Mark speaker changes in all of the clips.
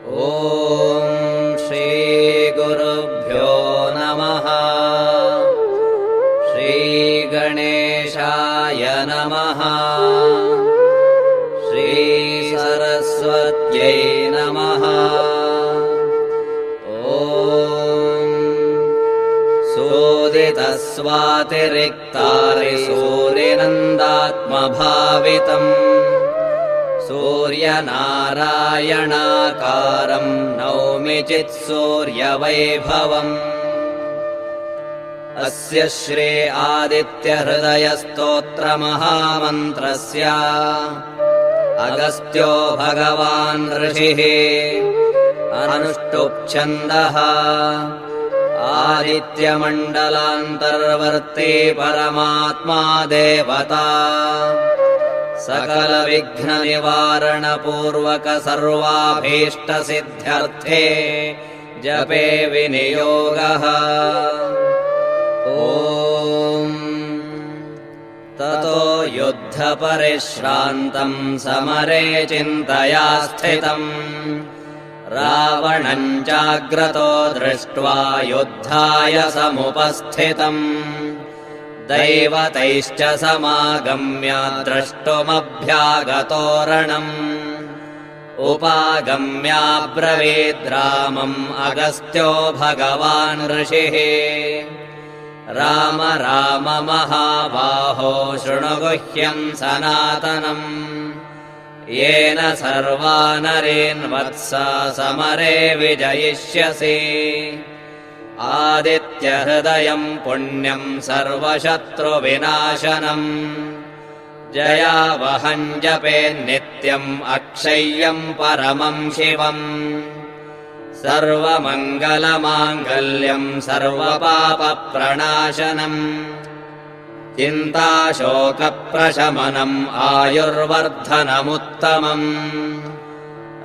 Speaker 1: ॐ श्रीगुरुभ्यो नमः। श्रीगणेशाय नमः। श्रीसरस्वत्यै नमः। ॐ सूदितस्वातिरिक्तारिसूरिनन्दात्मभावितम् सूर्यनारायणाकारं नौमि चित्सूर्यवैभवम्। अस्य श्री आदित्यहृदयस्तोत्रमहामन्त्रस्य अगस्त्यो भगवान् ऋषिः अनुष्टुप्-छन्दः आदित्यमण्डलान्तर्वर्ती परमात्मा देवता सकलविघ्ननिवारणपूर्वक सर्वाभीष्टसिद्ध्यर्थे जपे विनियोगः। ॐ ततो युद्धपरिश्रान्तम् समरे चिन्तया स्थितम् रावणम् चाग्रतो दृष्ट्वा युद्धाय समुपस्थितम् दैवतैश्च समागम्य द्रष्टुमभ्यागतोरणम् उपागम्याब्रवीद्रामम् अगस्त्यो भगवान् ऋषिः राम राम महाबाहो शृणु गुह्यम् सनातनम् येन सर्वानरेन् वत्स समरे विजयिष्यसि आदित्यहृदयम् पुण्यम् सर्वशत्रुविनाशनम् जयावहम् जपेन्नित्यम् अक्षय्यम् परमम् शिवम् सर्वमङ्गलमाङ्गल्यम् सर्वपापप्रणाशनम् चिन्ताशोकप्रशमनम् आयुर्वर्धनमुत्तमम्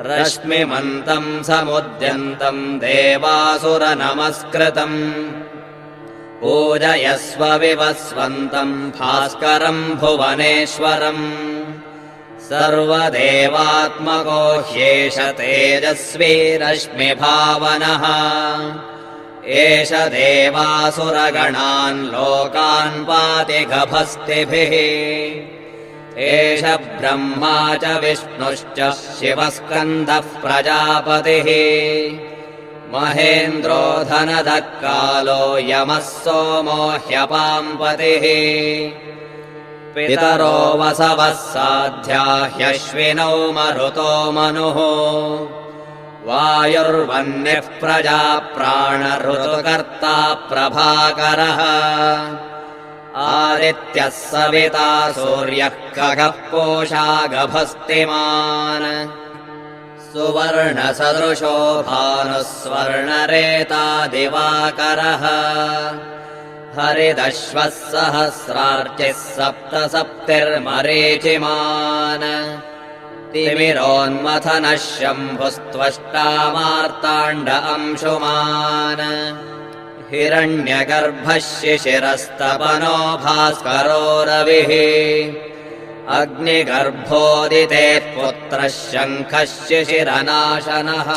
Speaker 1: रश्मिमन्तम् समुद्यन्तम् देवासुरनमस्कृतम् पूजयस्व विवस्वन्तम् भास्करम् भुवनेश्वरम् सर्वदेवात्मको ह्येष तेजस्वी रश्मिभावनः एष देवासुरगणान् लोकान् पाति गभस्तिभिः एष ब्रह्मा च विष्णुश्च शिवस्कन्दः प्रजापतिः महेन्द्रो धनदः कालो यमः सोमो ह्यपाम्पतिः पितरो वसवः साध्या ह्यश्विनौ मरुतो मनुः वायुर्वह्निः प्रजा प्राणऋतुकर्ता प्रभाकरः आदित्यः सविता सूर्यः खगः पूषा गभस्तिमान् सुवर्णसदृशो भानुः स्वर्णरेता दिवाकरः हरिदश्वः सहस्रार्चिः सप्तसप्तिर्मरीचिमान् तिमिरोन्मथनः शम्भुस्त्वष्टा मार्ताण्ड अंशुमान् हिरण्यगर्भः शिशिरस्तपनो भास्करो रविः अग्निगर्भोदितेः पुत्रः शङ्खः शिशिरनाशनः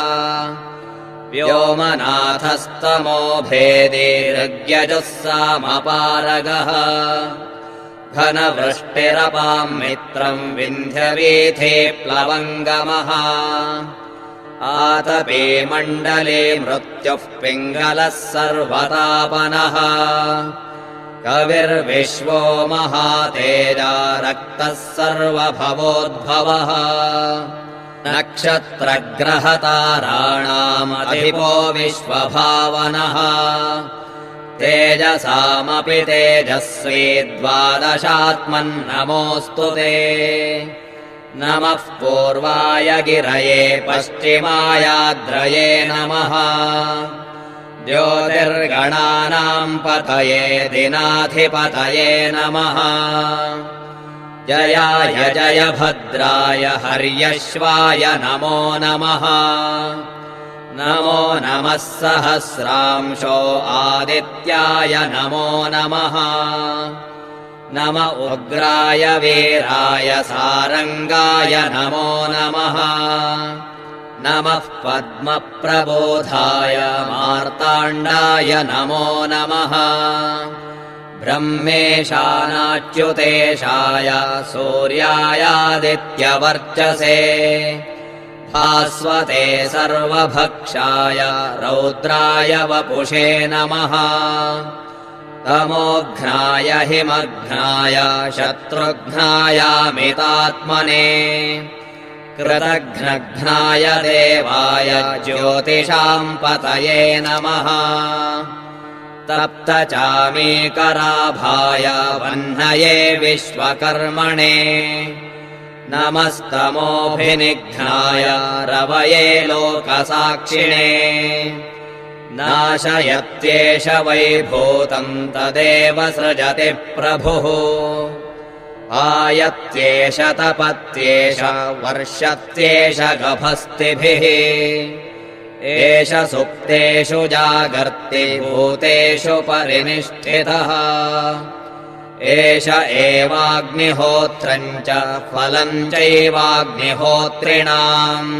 Speaker 1: व्योमनाथस्तमो भेदी ऋग्यजुः सामपारगः घनवृष्टिरपाम् मित्रम् विन्ध्यवीथे प्लवङ्गमः आतपे मण्डले मृत्युः पिङ्गलः सर्वतापनः कविर्विश्वो महातेजा रक्तः सर्वभवोद्भवः नक्षत्रग्रहताराणामधिपो विश्वभावनः तेजसामपि तेजस्वी द्वादशात्मन्नमोऽस्तु ते नमः पूर्वाय गिरये पश्चिमायाद्रये नमः ज्योतिर्गणानाम् पतये दिनाधिपतये नमः जयाय जयभद्राय हर्यश्वाय नमो नमः नमो नमः सहस्रांशो आदित्याय नमो नमः नम उग्राय वीराय सारङ्गाय नमो नमः नमः पद्मप्रबोधाय मार्ताण्डाय नमो नमः ब्रह्मेशानाच्युतेशाय सूर्यायादित्यवर्चसे भास्वते सर्वभक्षाय रौद्राय वपुषे नमः तमोघ्नाय हिमघ्नाय शत्रुघ्नायामितात्मने कृतघ्नघ्नाय देवाय ज्योतिषाम् पतये नमः तप्तचामीकराभाय वह्नये विश्वकर्मणे नमस्तमोभिनिघ्नाय रवये लोकसाक्षिणे नाशयत्येष वैभूतम् तदेव सृजति प्रभुः आयत्येष तपत्येष वर्षत्येष गभस्तिभिः एष सुप्तेषु जागर्ति भूतेषु परिनिष्ठितः एष एवाग्निहोत्रम् च फलम् चैवाग्निहोत्रिणाम्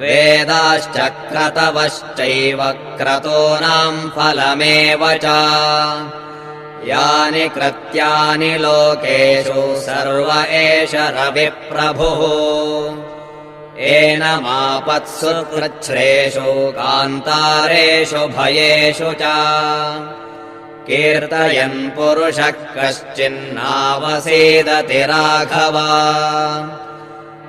Speaker 1: वेदाश्च क्रतवश्चैव क्रतूनाम् फलमेव च यानि कृत्यानि लोकेषु सर्व एष रविप्रभुः एनमापत्सु कृच्छ्रेषु कान्तारेषु भयेषु च कीर्तयन् पुरुषः कश्चिन्नावसीदति राघव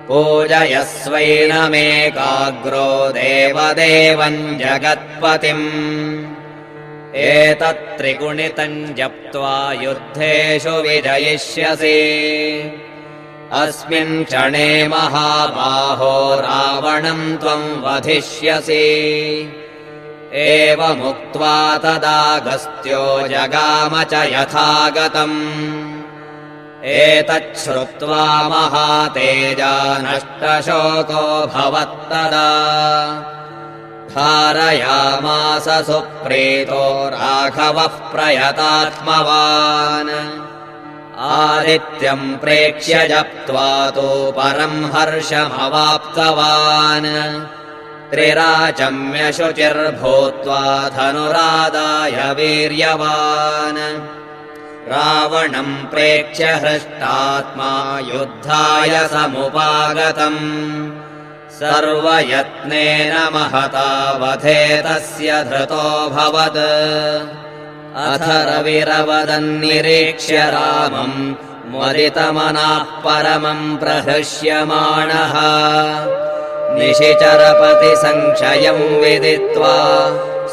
Speaker 1: पूजयस्वैनमेकाग्रो देवदेवम् जगत्पतिम् एतत्त्रिगुणितम् जप्त्वा युद्धेषु विजयिष्यसि अस्मिन् क्षणे महाबाहो रावणम् त्वम् वधिष्यसि एवमुक्त्वा तदागस्त्यो जगाम च यथागतम् एतच्छ्रुत्वा महातेजा नष्टशोको भवत्तदा धारयामास सुप्रीतो राघवः प्रयतात्मवान् आदित्यम् प्रेक्ष्य जप्त्वा तु परम् हर्षमवाप्तवान् त्रिराचम्य शुचिर्भूत्वा धनुरादाय वीर्यवान् रावणम् प्रेक्ष्य हृष्टात्मा युद्धाय समुपागतम् सर्वयत्नेन महता वधे तस्य धृतोऽभवत् अथ रविरवदन्निरीक्ष्य रामम् मुदितमनः परमम् प्रहृष्यमाणः निशिचरपतिसंशयम् विदित्वा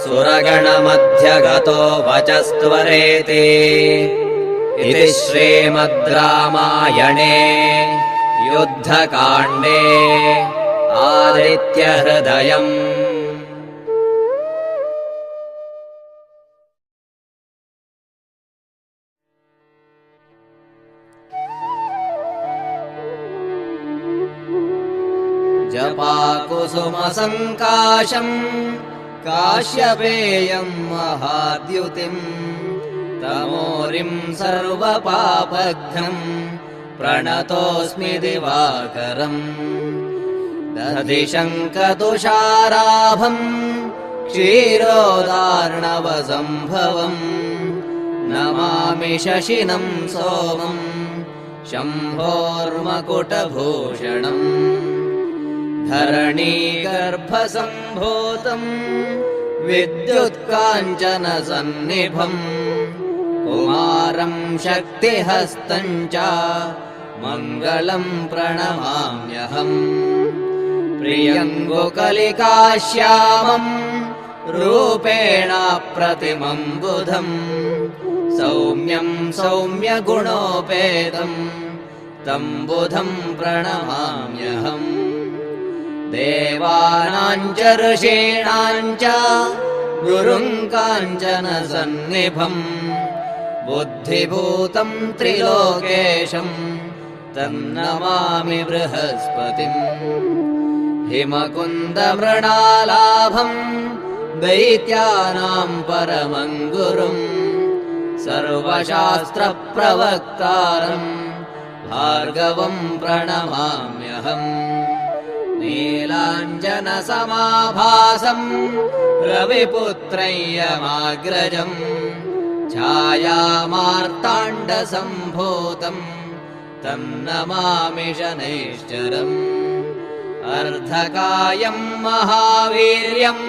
Speaker 1: सुरगणमध्यगतो वचस्त्वरेति इति श्रीमद् रामायणे युद्धकाण्डे आदित्यहृदयम् जपाकुसुमसङ्काशम् काश्यपेयम् महाद्युतिम् तमोरिम् सर्वपापघ्नम् प्रणतोऽस्मि दिवाकरम् दधिशङ्कतुषाराभम् क्षीरोदार्णवसम्भवम् नमामि शशिनम् सोमम् शम्भोर्मकुटभूषणम् धरणीगर्भसम्भूतम् विद्युत्काञ्चनसन्निभम् कुमारम् शक्तिहस्तम् च मङ्गलम् प्रणमाम्यहम् प्रियङ्गुकलिकाश्यामम् रूपेणाप्रतिमम् बुधम् सौम्यम् सौम्यगुणोपेतम् तम् बुधम् प्रणमाम्यहम् देवानाम् च ऋषीणाम् च गुरुम् काञ्चनसन्निभम् बुद्धिभूतम् त्रिलोकेशम् तन्नमामि बृहस्पतिम् हिमकुन्दमृणालाभम् दैत्यानाम् परमम् गुरुम् सर्वशास्त्रप्रवक्तारम् भार्गवम् प्रणमाम्यहम् नीला नीलाञ्जनसमाभासम् रविपुत्रय्यमाग्रजम् छायामार्ताण्डसम्भूतम् तम् नमामि शनैश्चरम् अर्धकायम् महावीर्यम्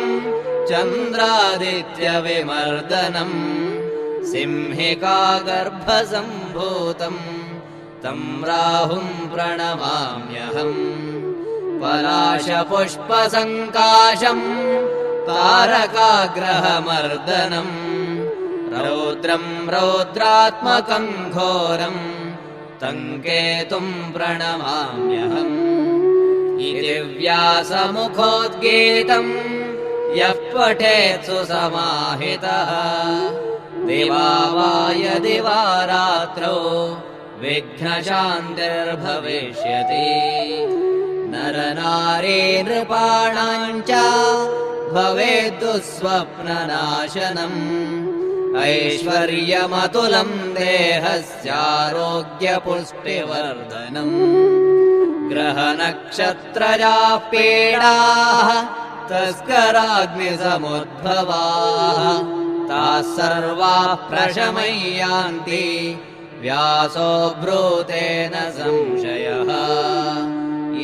Speaker 1: चन्द्रादित्यविमर्दनम् सिंहिकागर्भसम्भूतम् तम् राहुम् प्रणमाम्यहम् पलाशपुष्पसङ्काशम् तारकाग्रहमर्दनम् रौद्रम् रौद्रात्मकम् घोरम् तम् केतुम् प्रणमाम्यहम् इति व्यासमुखोद्गीतम् यः पठेत्सु समाहितः दिवा वा यदि वा रात्रौ विघ्नशान्तिर्भविष्यति नरनारी नृपाणाम् च भवेद्दुःस्वप्ननाशनम् ऐश्वर्यमतुलम् देहस्यारोग्यपुष्टिवर्धनम् ग्रहनक्षत्रजाः पीडाः तस्कराग्निसमुद्भवाः ताः सर्वाः प्रशमय्यान्ति व्यासो ब्रूतेन संशयः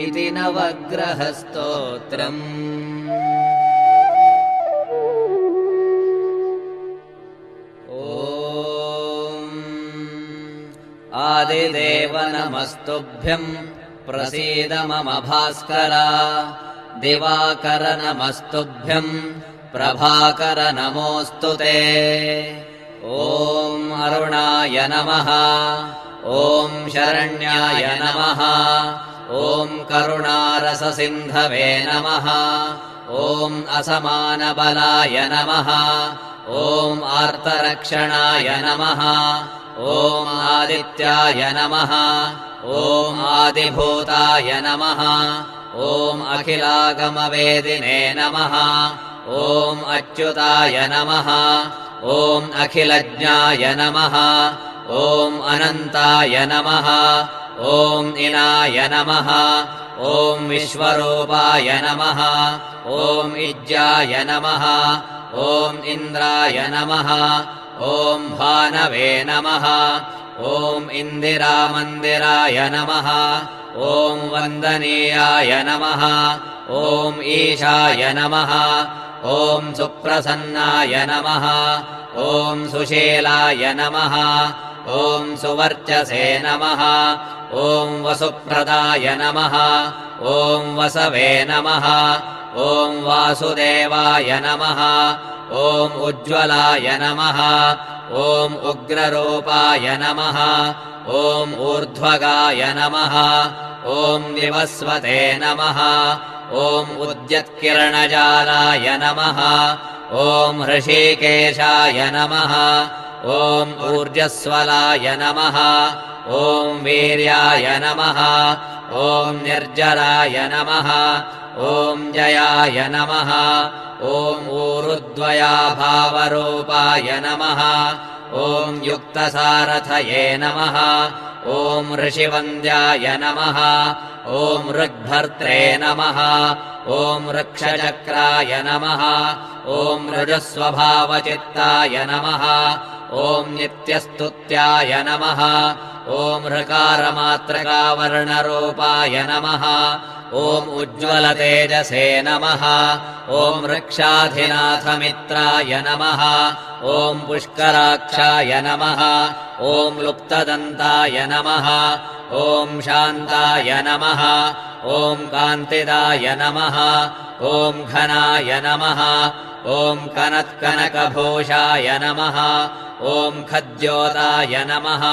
Speaker 1: इति नवग्रहस्तोत्रम्। आदिदेव नमस्तुभ्यम् प्रसीद मम भास्कर दिवाकर नमस्तुभ्यम् प्रभाकर नमोऽस्तु ते। ॐ अरुणाय नमः ॐ शरण्याय नमः ॐ करुणारससिन्धवे नमः ॐ असमानबलाय नमः ॐ आर्तरक्षणाय नमः ॐ आदित्याय नमः ॐ आदिभूताय नमः ॐ अखिलागमवेदिने नमः ॐ अच्युताय नमः ॐ अखिलज्ञाय नमः ॐ अनन्ताय नमः ॐ इनाय नमः ॐ विश्वरूपाय नमः ॐ इज्जाय नमः ॐ इन्द्राय नमः ॐ भानवे नमः ॐ इन्दिरामन्दिराय नमः ॐ वन्दनीयाय नमः ॐ ईशाय नमः ॐ सुप्रसन्नाय नमः ॐ सुशीलाय नमः ॐ सुवर्चसे नमः ॐ वसुप्रदाय नमः ॐ वसवे नमः ॐ वासुदेवाय नमः ॐ उज्ज्वलाय नमः ॐ उग्ररूपाय नमः ॐ ऊर्ध्वगाय नमः ॐ विवस्वते नमः ॐ उद्यत्किरणजालाय नमः ॐ ऋषिकेशाय नमः ॐ ऊर्जस्वलाय नमः ॐ वीर्याय नमः ॐ निर्जराय नमः ॐ जयाय नमः ॐ ऊरुद्वयाभावरूपाय नमः ॐ युक्तसारथये नमः ॐ ऋषिवन्द्याय नमः ॐ ऋग्भर्त्रे नमः ॐ ऋक्षचक्राय नमः ॐ ऋजस्वभावचित्ताय नमः ॐ नित्यस्तुत्याय नमः ॐ ऋकारमात्रकावर्णरूपाय नमः ॐ उज्ज्वलतेजसे नमः ॐ ऋक्षाधिनाथमित्राय नमः ॐ पुष्कराक्षाय नमः ॐ लुप्तदन्ताय नमः ॐ शान्ताय नमः ॐ कान्तिदाय नमः ॐ घनाय नमः ॐ कनत्कनकभूषाय नमः ॐ खद्योताय नमः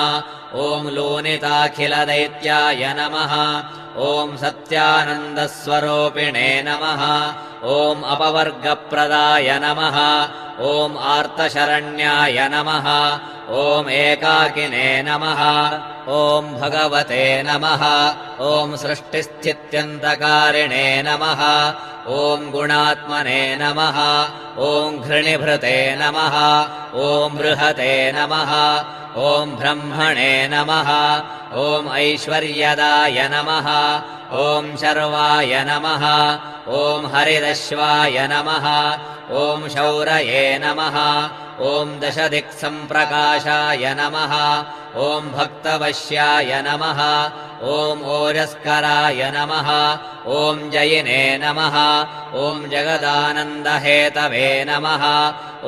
Speaker 1: ॐ लोनिताखिलदैत्याय नमः ॐ सत्यानन्दस्वरूपिणे नमः ॐ अपवर्गप्रदाय नमः ॐ आर्तशरण्याय नमः ॐ एकाकिने नमः ॐ भगवते नमः ॐ सृष्टिस्थित्यन्तकारिणे नमः ॐ गुणात्मने नमः ॐ घृणिभृते नमः ॐ बृहते नमः ॐ ब्रह्मणे नमः ॐ ऐश्वर्यदाय नमः ॐ शर्वाय नमः ॐ हरिदश्वाय नमः ॐ शौरये नमः ॐ दशदिक्सम्प्रकाशाय नमः ॐ भक्तवश्याय नमः ॐ ओजस्कराय नमः ॐ जयिने नमः ॐ जगदानन्दहेतवे नमः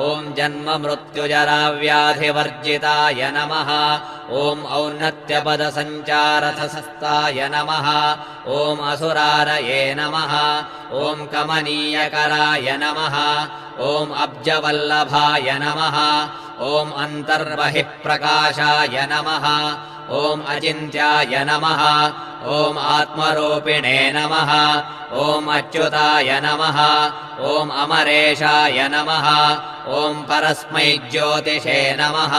Speaker 1: ॐ जन्ममृत्युजराव्याधिवर्जिताय नमः ॐ औन्नत्यपदसञ्चारथसस्ताय नमः ॐ असुरारये नमः ॐ कमनीयकराय नमः ॐ अब्जवल्लभाय नमः ॐ अन्तर्बहिःप्रकाशाय नमः ॐ अचिन्त्याय नमः ॐ आत्मरूपिणे नमः ॐ अच्युताय नमः ॐ अमरेशाय नमः ॐ परस्मै ज्योतिषे नमः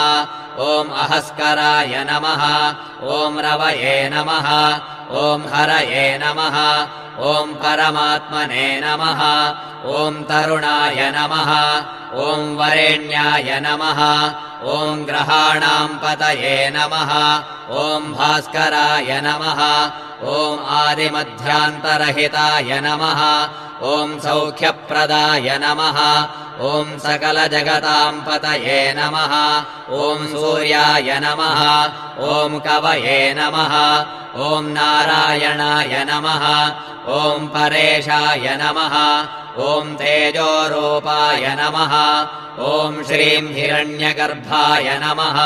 Speaker 1: ॐ अहस्कराय नमः ॐ रवये नमः ॐ हरये नमः ॐ परमात्मने नमः ॐ तरुणाय नमः ॐ वरेण्याय नमः ॐ ग्रहाणां पतये नमः ॐ भास्कराय नमः ॐ आदिमध्यान्तरहिताय नमः ॐ सौख्यप्रदाय नमः ॐ सकलजगतां पतये नमः ॐ सूर्याय नमः ॐ कवये नमः ॐ नारायणाय नमः ॐ परेशाय नमः ॐ तेजोरूपाय नमः ॐ श्रीं हिरण्यगर्भाय नमः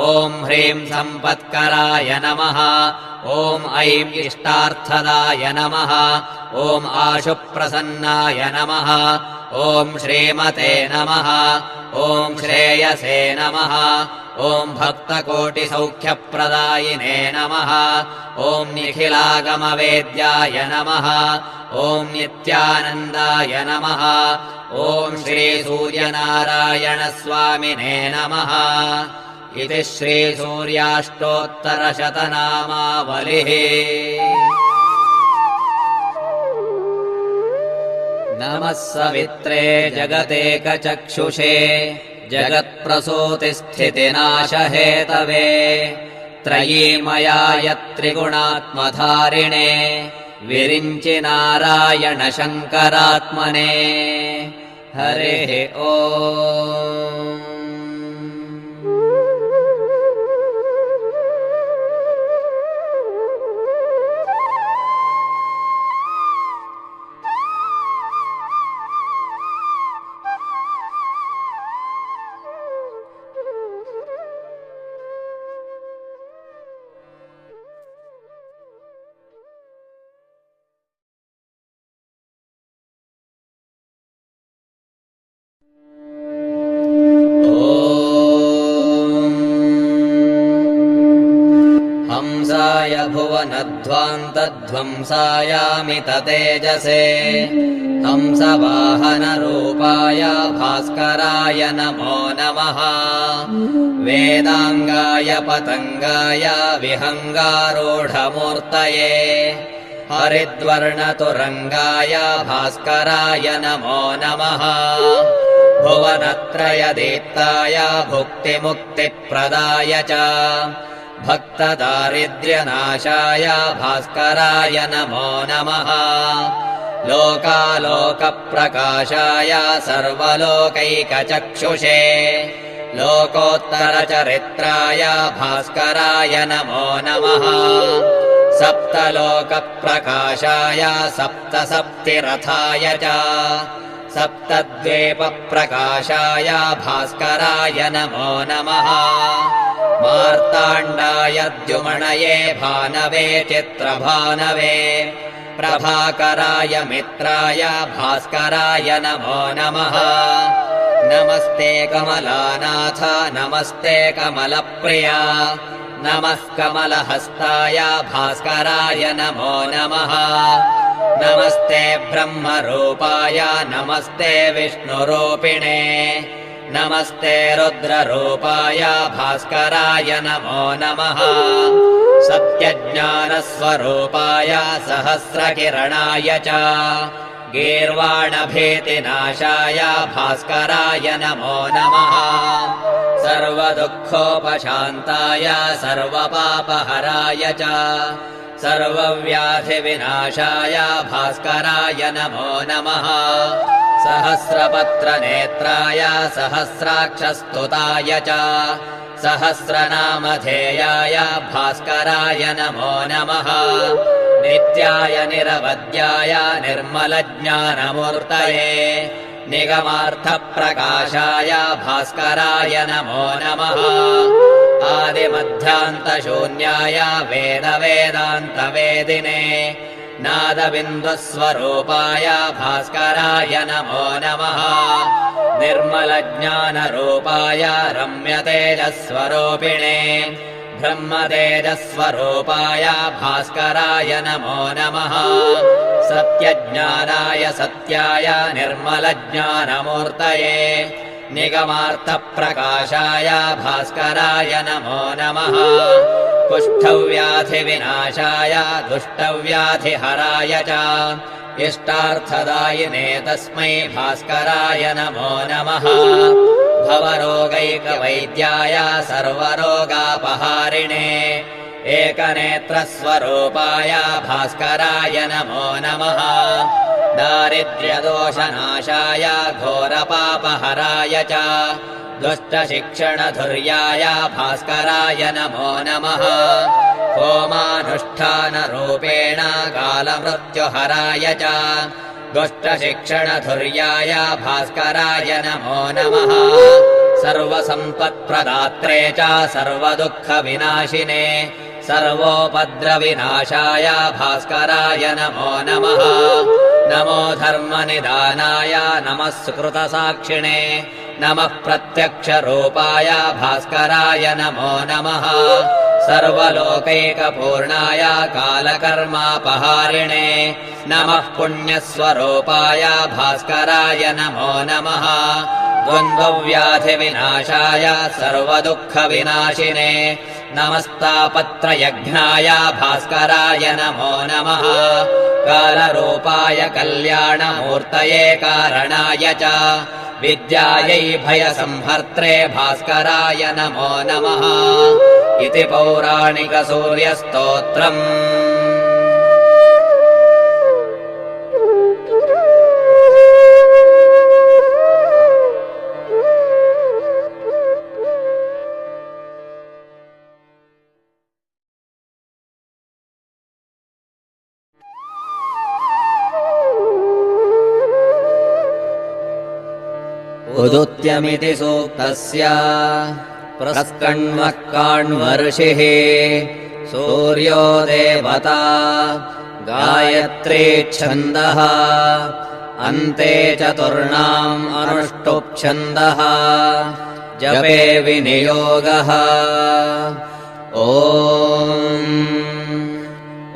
Speaker 1: ॐ ह्रीं सम्पत्कराय नमः ॐ ऐं इष्टार्थदाय नमः ॐ आशुप्रसन्नाय नमः ॐ श्रीमते नमः ॐ श्रेयसे नमः ॐ भक्तकोटिसौख्यप्रदायिने नमः ॐ निखिलागमवेद्याय नमः ॐ नित्यानन्दाय नमः ॐ श्रीसूर्यनारायणस्वामिने नमः इति श्रीसूर्याष्टोत्तरशतनामावलिः। नमः सवित्रे जगतेकचक्षुषे जगत्प्रसूतिस्थितिनाशहेतवे त्रयीमयाय त्रिगुणात्मधारिणे विरिञ्चि नारायण शङ्करात्मने हरिः ॐ। हंसाय भुवनध्वान्तध्वंसायामित तेजसे हंसवाहनरूपाय भास्कराय नमो नमः वेदाङ्गाय पतङ्गाय विहङ्गारूढमूर्तये हरिद्वर्णतुरङ्गाय भास्कराय नमो नमः भुवनत्रयदीप्ताय भुक्तिमुक्तिप्रदाय च भक्तदारिद्र्यनाशाय भास्कराय नमो नमः लोकालोकप्रकाशाय सर्वलोकैकचक्षुषे लोकोत्तरचरित्राय भास्कराय नमो नमः सप्तलोकप्रकाशाय सप्तसप्तिरथाय च सप्तद्वीपप्रकाशाय भास्कराय नमो नमः मार्ताण्डाय द्युमणये भानवे चित्रभानवे प्रभाकराय मित्राय भास्कराय नमो नमः नमस्ते कमलानाथ नमस्ते कमलप्रिया नमः कमलहस्ताय भास्कराय नमो नमः नमस्ते ब्रह्मरूपाय नमस्ते विष्णुरूपिणे नमस्ते रुद्ररूपाय भास्कराय नमो नमः सत्यज्ञानस्वरूपाय सहस्रकिरणाय च गीर्वाणभीतिनाशाय भास्कराय नमो नमः सर्वदुःखोपशान्ताय सर्वपापहराय च सर्वव्याधिविनाशाय भास्कराय नमो नमः सहस्रपत्रनेत्राय सहस्राक्षस्तुताय च सहस्रनामधेयाय भास्कराय नमो नमः नित्याय निरवध्याय निर्मलज्ञानमूर्तये निगमार्थप्रकाशाय भास्कराय नमो नमः आदिमध्यान्तशून्याय वेदवेदान्तवेदिने नादबिन्दुस्वरूपाय भास्कराय नमो नमः निर्मलज्ञानरूपाय रम्यतेजस्वरूपिणे ब्रह्मतेजस्वरूपाय भास्कराय नमो नमः सत्यज्ञानाय सत्याय निर्मलज्ञानमूर्तये निगमार्थप्रकाशाय भास्कराय नमो नमः कुष्ठव्याधिविनाशाय दुष्टव्याधिहराय च इष्टार्थदायिने तस्मै भास्कराय नमो नमः भवरोगैकवैद्याय सर्वरोगापहारिणे एकनेत्रस्वरूपाय भास्कराय नमो नमः दारिद्र्यदोषनाशाय घोरपापहराय च दुष्टशिक्षणधुर्याय भास्कराय नमो नमः होमानुष्ठानरूपेण कालमृत्युहराय च दुष्टशिक्षणधुर्याय भास्कराय नमो नमः सर्वसम्पत्प्रदात्रे च सर्वदुःखविनाशिने सर्वोपद्रविनाशाय भास्कराय नमो नमः नमो धर्मनिदानाय नमः सुकृतसाक्षिणे नमः प्रत्यक्षरूपाय भास्कराय नमो नमः सर्वलोकैकपूर्णाय कालकर्मापहारिणे नमः पुण्यस्वरूपाय भास्कराय नमो नमः द्वन्द्वव्याधिविनाशाय सर्वदुःखविनाशिने नमस्तापत्रयज्ञाय भास्कराय नमो नमः कालरूपाय कल्याणमूर्तये कारणाय च विद्यायै भयसंहर्त्रे भास्कराय नमो नमः इति पौराणिकसूर्यस्तोत्रम् उदुत्यमिति सूक्तस्य प्रस्कण्वः काण्वऋषिः सूर्यो देवता गायत्री छन्दः अन्ते चतुर्णाम् अनुष्टुप्छन्दः जपे विनियोगः ॐ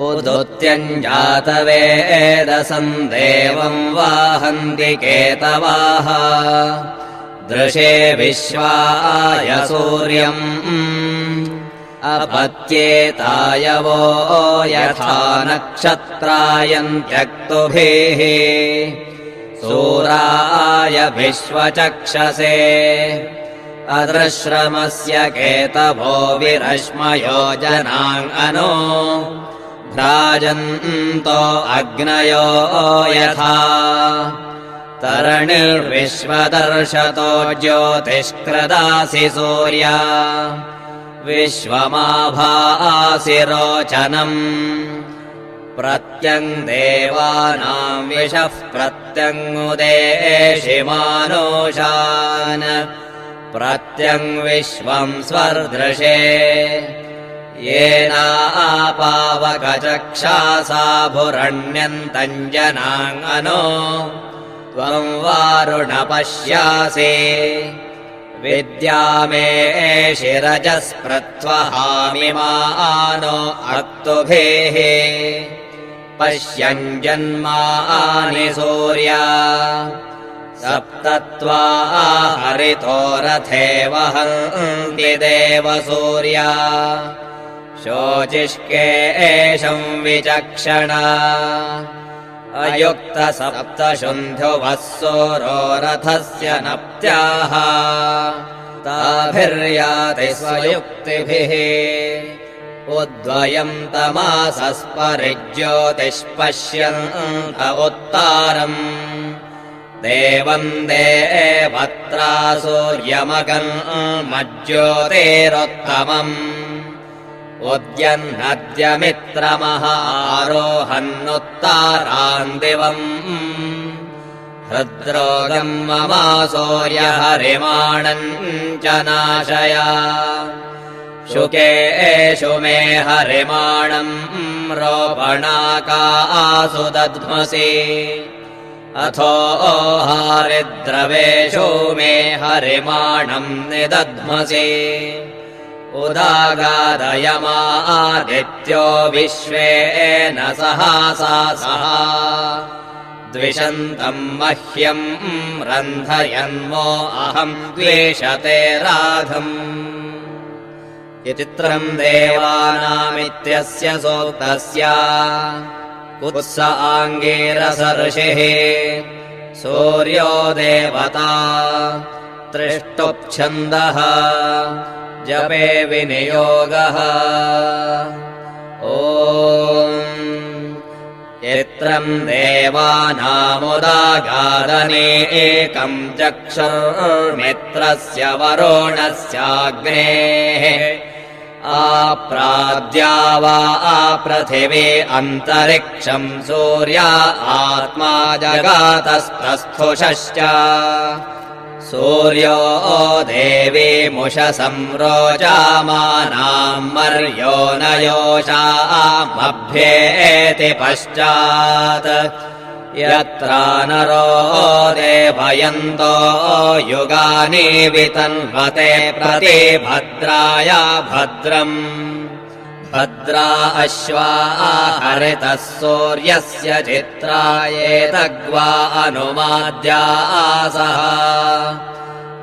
Speaker 1: उदुत्यम् जातवेदसम् देवम् वाहन्ति केतवाः दृशे विश्वाय सूर्यम् अपत्येताय वो यथा नक्षत्रायन्त्यक्तुभिः सूराय विश्वचक्षसे अदृश्रमस्य केतवो विरश्मयो जनाङ्गनो भ्राजन्तो अग्नयो यथा तरणिर्विश्वदर्शतो ज्योतिष्कृदासि सूर्या विश्वमाभासि रोचनम् प्रत्यङ् देवानाम् विशः प्रत्यङ्मुदेशि मानुषान् प्रत्यङ् विश्वम् स्वर्दृशे येनापावकचक्षासा भुरण्यन्तम् जनाङ्गनो त्वम् वारुण पश्यासि विद्यामेषि रजस्पृत्वहामिमानो अक्तुभिः पश्यन् जन्मानि सूर्या सप्तत्वा हरितो रथे वहन्ति देवसूर्या शोचिष्के एषम् विचक्षणा अयुक्तसप्तशुन्धुवः सूरो रथस्य उद्वयम् तमासस्परिज्योतिष्पश्यन्त उत्तारम् देवम् देवत्रा सूर्यमगन्मज्योतिरुत्तमम् उद्यन्नद्यमित्रमहारोहन्नुत्तारान् दिवम् हृद्रोगम् ममासोर्यहरिमाणम् च नाशय शुकेषु मे हरिमाणम् रोपणाकासु दध्मसि अथो हरिद्रवेषु मे हरिमाणम् निदध्मसि उदागादयमादित्यो विश्वेन सहासा सह द्विषन्तम् मह्यम् रन्धयन्मो अहम् द्वेषते राधम् चित्रम् देवानामित्यस्य सूक्तस्य कुत्स आङ्गीरस ऋषिः सूर्यो देवता त्रिष्टुप्छन्दः जपे विनियोगः ॐ चित्रम् देवानामुदागादने एकम् चक्षुर्मित्रस्य वरुणस्याग्नेः आप्राद्या वा आपृथिवी अन्तरिक्षम् सूर्या आत्मा जगातस्तस्थुषश्च सूर्यो देवी मुषसंरोचामानाम् मर्यो न योषामभ्येति पश्चात् यत्र नरो देवयन्तो युगानि वितन्वते प्रतिभद्राय भद्रम् भद्रा अश्वा हरितः सूर्यस्य चित्रायेतग्वा अनुमाद्यासः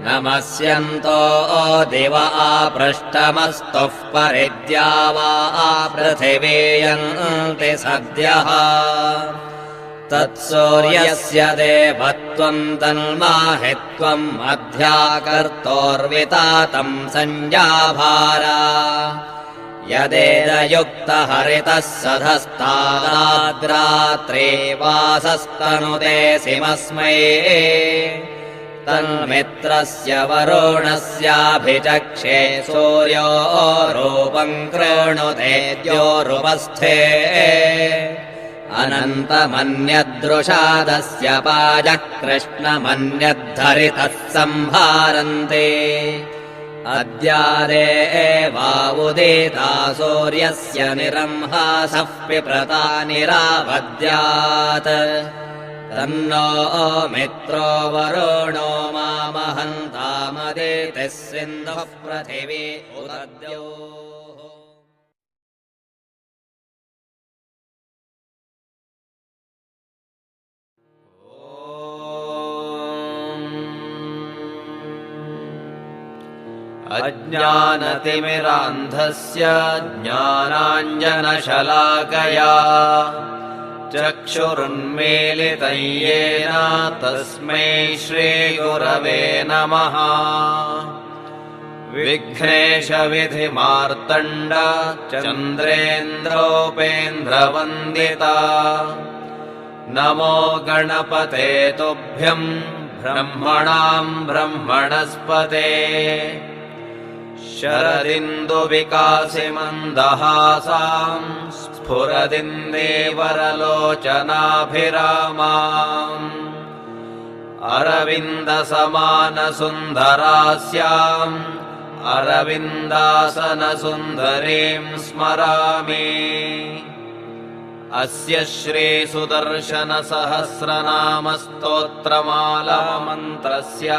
Speaker 1: नमस्यन्तो दिव आपृष्टमस्तुः परिद्यावा पृथिवीयन्ति सद्यः तत्सूर्यस्य देवत्वम् तन्माहित्वम् मध्याकर्तोर्वितातम् संजाभारा यदेदयुक्तहरितः सधस्तादाद्रात्रे वासस्तनुते सिमस्मै तन्मित्रस्य वरुणस्याभिचक्षे सूर्यो रूपम् कृणुते द्योरुपस्थे अनन्तमन्यदृषादस्य पाजः कृष्णमन्यद्धरितः सम्भारन्ते अद्यादेवावुदिता सूर्यस्य निरंहासः पिप्रता निरावद्यात् तन्नो मित्रो वरुणो मामहन्तामदितिः सिन्धुः पृथिवी उदद्योः
Speaker 2: अज्ञानतिमिरान्धस्य ज्ञानाञ्जनशलाकया चक्षुरुन्मीलितं येन तस्मै श्रीगुरवे नमः। विघ्नेशविधिमार्तण्ड चन्द्रेन्द्रोपेन्द्रवन्दिता नमो गणपते तुभ्यं ब्रह्मणां ब्रह्मणस्पते शरदिन्दुविकासिमन्दहासां स्फुरदिन्देवरलोचनाभिरामाम् अरविन्दसमानसुन्दरास्याम् अरविन्दासनसुन्दरीं स्मरामि। अस्य श्रीसुदर्शनसहस्रनामस्तोत्रमालामन्त्रस्य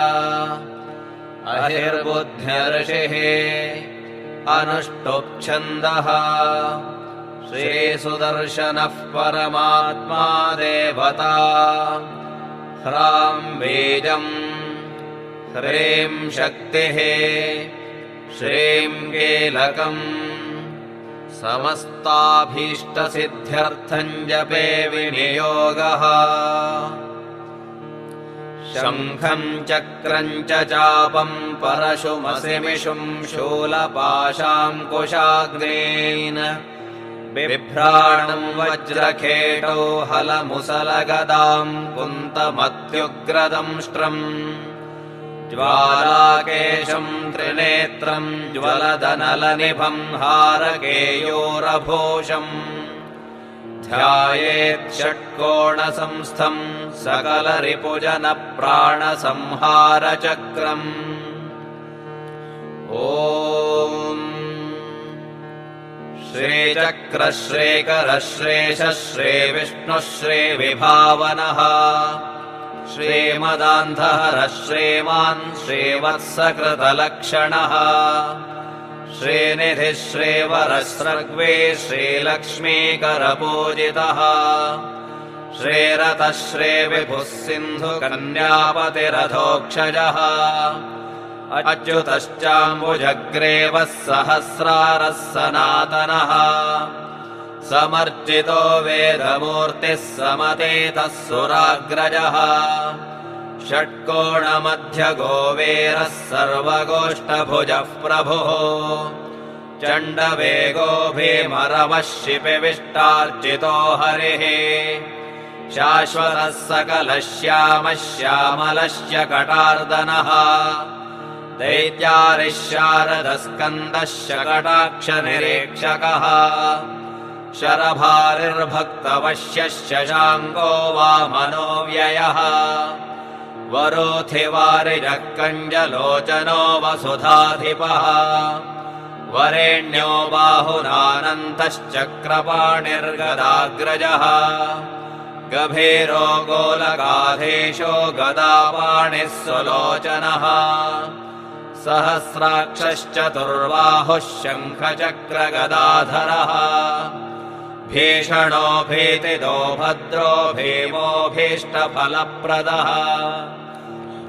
Speaker 2: अहिर्बुद्ध्यर्षिः अनुष्टुप्छन्दः श्रीसुदर्शनः परमात्मा देवता ह्रां बीजम् ह्रीं शक्तिः श्रीं कीलकम् समस्ताभीष्टसिद्ध्यर्थं जपे विनियोगः। शङ्खम् चक्रम् च चापम् परशुमसिमिषुम् शूलपाशाङ्कुशाग्नेन बिभ्राणम् वज्रखेटौ हलमुसलगदाम् कुन्तमत्युग्रदंष्ट्रम् ज्वालाकेशम् त्रिनेत्रम् ज्वलदनलनिभम् हारकेयोरभूषम् ध्यायेत् षट्कोणसंस्थम् सकलरिपुजनप्राणसंहारचक्रम् ॐ श्रीचक्र श्रीकर श्रेश श्रीविष्णुः श्रीविभावनः श्रीमदान्धहर श्रीमान् श्रीवत्सकृतलक्षणः श्रीनिधिः श्रीवरस्रग्वे श्रीलक्ष्मीकरपूजितः श्रीरतः श्रीविभुः सिन्धुकन्यापतिरथोक्षजः अच्युतश्चाम्बुजग्रेवः सहस्रारः सनातनः समर्चितो वेदमूर्तिः समतेतः सुराग्रजः षट्कोणमध्यगोवेरः सर्वगोष्ठभुजः प्रभुः चण्डवेगो भीमरवः शिपिविष्टार्चितो हरिः शाश्वतः सकलः श्यामः श्यामलश्च कटार्दनः दैत्यारिः शारदस्कन्दः शकटाक्षनिरीक्षकः शरभारिर्भक्तवश्यः शशाङ्को वामनोऽव्ययः वरोथिवारिजः कञ्जलोचनो वसुधाधिपः वरेण्यो बाहुनानन्तश्चक्रपाणिर्गदाग्रजः गभीरो गोलकाधीशो गदापाणिः सुलोचनः सहस्राक्षश्चतुर्बाहुः शङ्खचक्रगदाधरः भीषणो भीतिदो भद्रो भीमो भीष्टफलप्रदः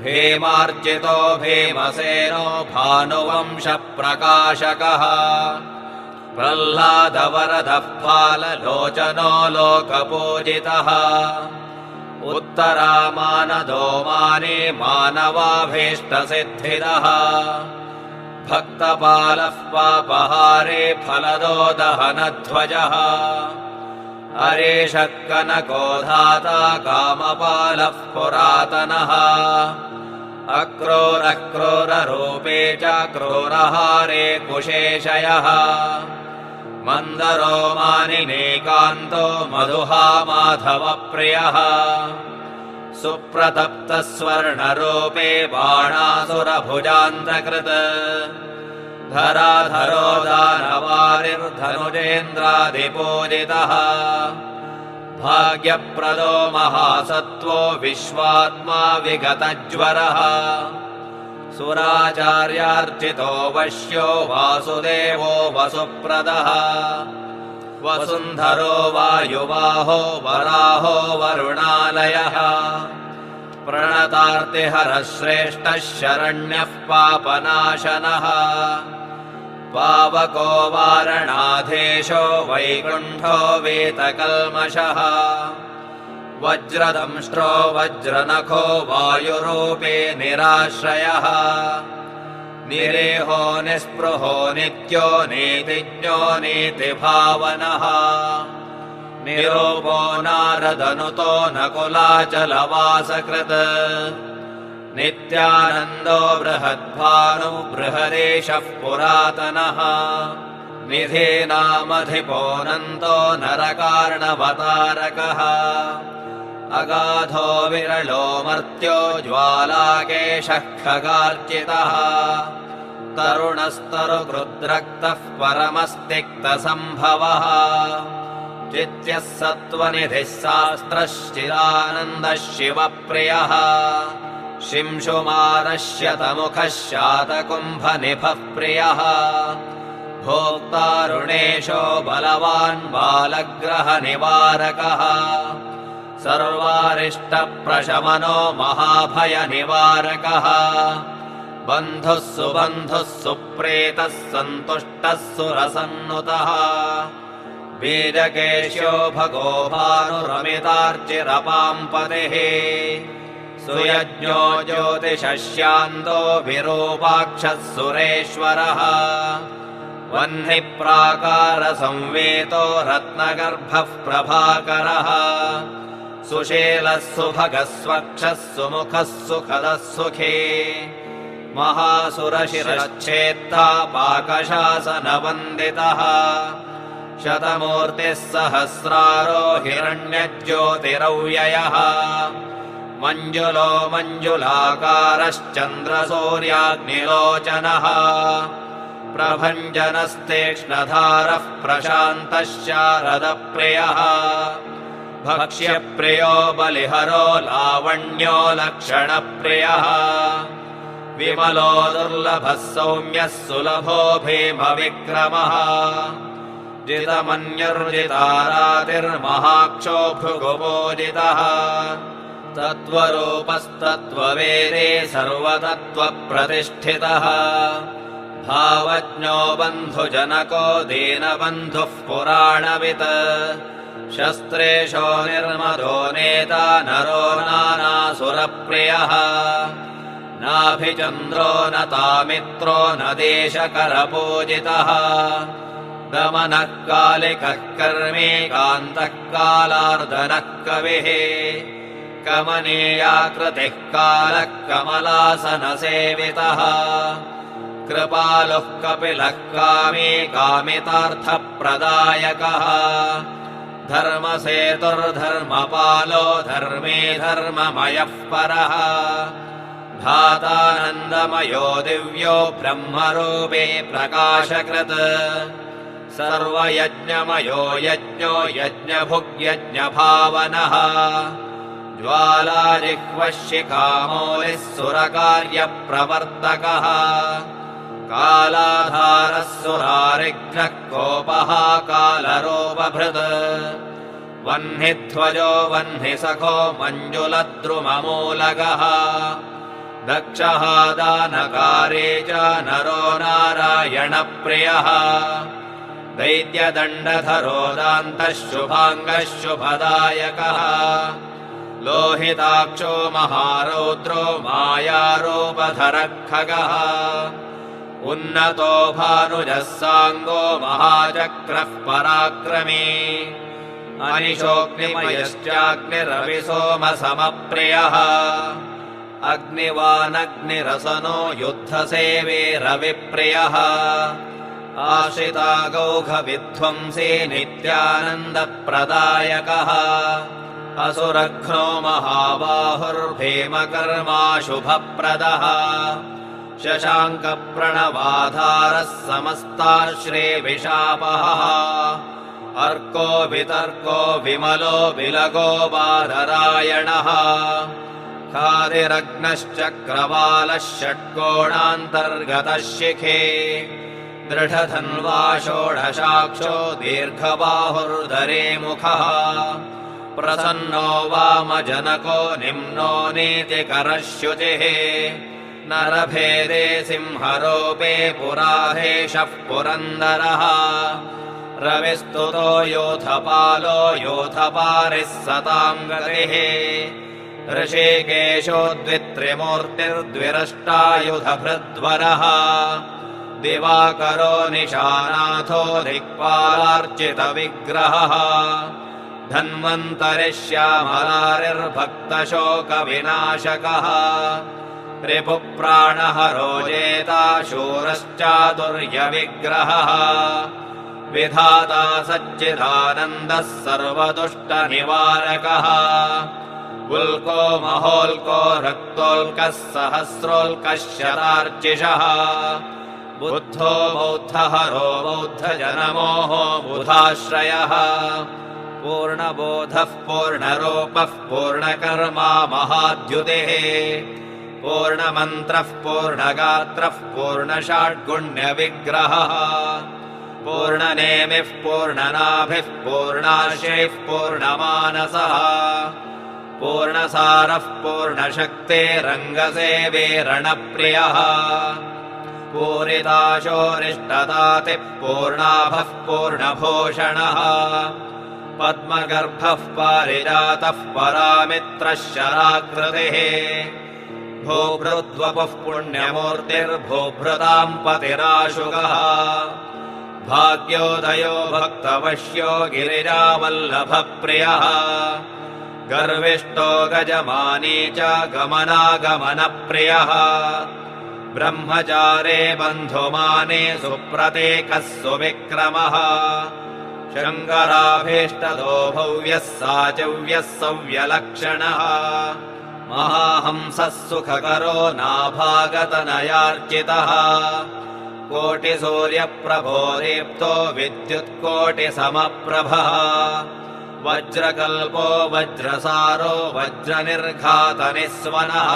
Speaker 2: भीमार्जितो भीमसेनो भानुवंशप्रकाशकः प्रह्लादवरदः फाललोचनो लोकपूजितः उत्तरामानदो माने मानवाभीष्टसिद्धिदः भक्तपालः पापहारे फलदो दहनध्वजः अरेशः कनको धाता कामपालः पुरातनः अक्रूरः क्रूररूपे च क्रूरहारे कुशेशयः मन्दरो मानिनेकान्तो मधुहा माधवप्रियः सुप्रतप्तः स्वर्णरूपे बाणासुरभुजान्तकृत् धराधरो दानवारिर्धनुजेन्द्रादिपूजितः भाग्यप्रदो महासत्त्वो विश्वात्मा विगतज्वरः सुराचार्यार्चितो वश्यो वासुदेवो वसुप्रदः वसुन्धरो वायुवाहो वराहो वरुणालयः प्रणतार्तिहरः श्रेष्ठः शरण्यः पापनाशनः पावको वारणाधीशो वैकुण्ठो वीतकल्मषः वज्रदंष्ट्रो वज्रनखो वायुरूपे निराश्रयः निरेहो निःस्पृहो नित्यो नीतिज्ञो नीतिभावनः निरूपो नारदनुतो नकुलाचलवासकृत् नित्यानन्दो बृहद्भानु बृहदेशः पुरातनः निधीनामधिपोऽनन्तो नरकार्णवतारकः अगाधो विरलो मर्त्यो ज्वालाकेशः खगार्चितः तरुणस्तरुकृद्रक्तः परमस्तिक्तसम्भवः चित्यः सत्त्वनिधिः शास्त्रः चिदानन्दः शिवप्रियः शिंशुमारश्यतमुखः शातकुम्भनिभः प्रियः भोक्तारुणेशो बलवान् बालग्रहनिवारकः सर्वारिष्टप्रशमनो महाभयनिवारकः बन्धुः सुबन्धुः सुप्रीतः सन्तुष्टः सुरसन्नुतः बीजकेश्यो भगो भानुरमितार्चिरपाम्पतिः सुयज्ञो ज्योतिषश्यान्तो विरूपाक्षः सुरेश्वरः वह्निप्राकारसंवेतो रत्नगर्भः प्रभाकरः सुशीलः सुभगः स्वक्षः सुमुखः सुखदः सुखे महासुरशिरश्चेत्ता पाकशासनवन्दितः शतमूर्तिः सहस्रारो हिरण्यज्योतिरव्ययः मञ्जुलो मञ्जुलाकारश्चन्द्रसूर्याग्निलोचनः प्रभञ्जनस्तीक्ष्णधारः प्रशान्तः शारदप्रियः भक्ष्यप्रियो बलिहरो लावण्यो लक्षणप्रियः विमलो दुर्लभः सौम्यः सुलभो भीमविक्रमः जितमन्यर्जितारातिर्महाक्षो भृगुपूजितः तत्त्वरूपस्तत्त्ववेदे सर्वतत्त्वप्रतिष्ठितः भावज्ञो बन्धुजनको दीनबन्धुः पुराणवित् शस्त्रेशो निर्मदो नेता नरो नानासुरप्रियः नाभिचन्द्रो न तामित्रो न देशकरपूजितः दमनः कालिकः कर्मी कान्तः कालार्दनः कविः कमनीयाकृतिः कालः कमलासनसेवितः कृपालुः कपिलः कामी कामितार्थप्रदायकः धर्मसेतुर्धर्मपालो धर्मे धर्ममयः परः धातानन्दमयो दिव्यो ब्रह्मरूपे प्रकाशकृत् सर्वयज्ञमयो यज्ञो यज्ञभुग्यज्ञभावनः ज्वालाजिह्वः शिखामौलिः सुरकार्यप्रवर्तकः कालाधारः सुरारिघ्नः कोपः कालरूपभृत् वह्निध्वजो वह्निसखो मञ्जुलद्रुममूलगः दक्षः दानकारे च नरो नारायणप्रियः दैत्यदण्डधरो दान्तः शुभाङ्गः शुभदायकः लोहिताक्षो महारौद्रो मायारूपधरः खगः उन्नतो भानुजः साङ्गो महाचक्रः पराक्रमी अनिशोऽग्निमयश्चाग्निरविसोमसमप्रियः अग्निवानग्निरसनो युद्धसेवे रविप्रियः आश्रितागौघविध्वंसी नित्यानन्दप्रदायकः असुरघ्नो महाबाहुर्भीमकर्मा शुभप्रदः शशाङ्कप्रणवाधारः समस्ताश्रीविशापः अर्को वितर्को विमलो विलगो बाधरायणः खादिरग्नश्चक्रवालः षट्कोणान्तर्गतः शिखे दृढधन्वा षोडशाक्षो दीर्घबाहुर्धरे मुखः प्रसन्नो वामजनको निम्नो नीतिकरः शुचिः नरभेदे सिंहरूपे पुराहेशः पुरन्दरः रविस्तुतो योथपालो योथपारिः सतां गतिः ऋषिकेशो द्वित्रिमूर्तिर्द्विरष्टायुधभृद्वरः दिवाकरो निशानाथो दिक्पालार्चितविग्रहः धन्वन्तरिश्यामलारिर्भक्तशोकविनाशकः रिपुप्राणहरो जेता शूरश्चातुर्यविग्रहः विधाता सच्चिदानन्दः सर्वदुष्टनिवारकः उल्को महोल्को रक्तोल्कः सहस्रोल्कः शतार्चिषः बुद्धो बौद्धहरो बौद्धजनमोहो बुधाश्रयः पूर्णबोधः पूर्णरूपः पूर्णकर्मा महाद्युतिः पूर्णमन्त्रः पूर्णगात्रः पूर्णषाड्गुण्यविग्रहः पूर्णनेमिः पूर्णनाभिः पूर्णाशयः पूर्णमानसः पूर्णसारः पूर्णशक्तिरङ्गसेवे रणप्रियः पूरिताशोरिष्टतातिः पूर्णाभः पूर्णभूषणः पद्मगर्भः पारिजातः परामित्रः शराकृतिः भूभृद्वपुः पुण्यमूर्तिर्भूभृताम् पतिराशुगः भाग्योदयो भक्तवश्यो गिरिजावल्लभप्रियः गर्विष्ठो गजमानी च गमनागमनप्रियः ब्रह्मचारे बन्धुमाने सुप्रतीकः सुविक्रमः शङ्कराभीष्टदो भव्यः साचव्यः सव्यलक्षणः महाहंसः सुखकरो नाभागतनयार्चितः कोटिसूर्यप्रभो दीप्तो विद्युत्कोटिसमप्रभः वज्रकल्पो वज्रसारो वज्रनिर्घातनिस्वनः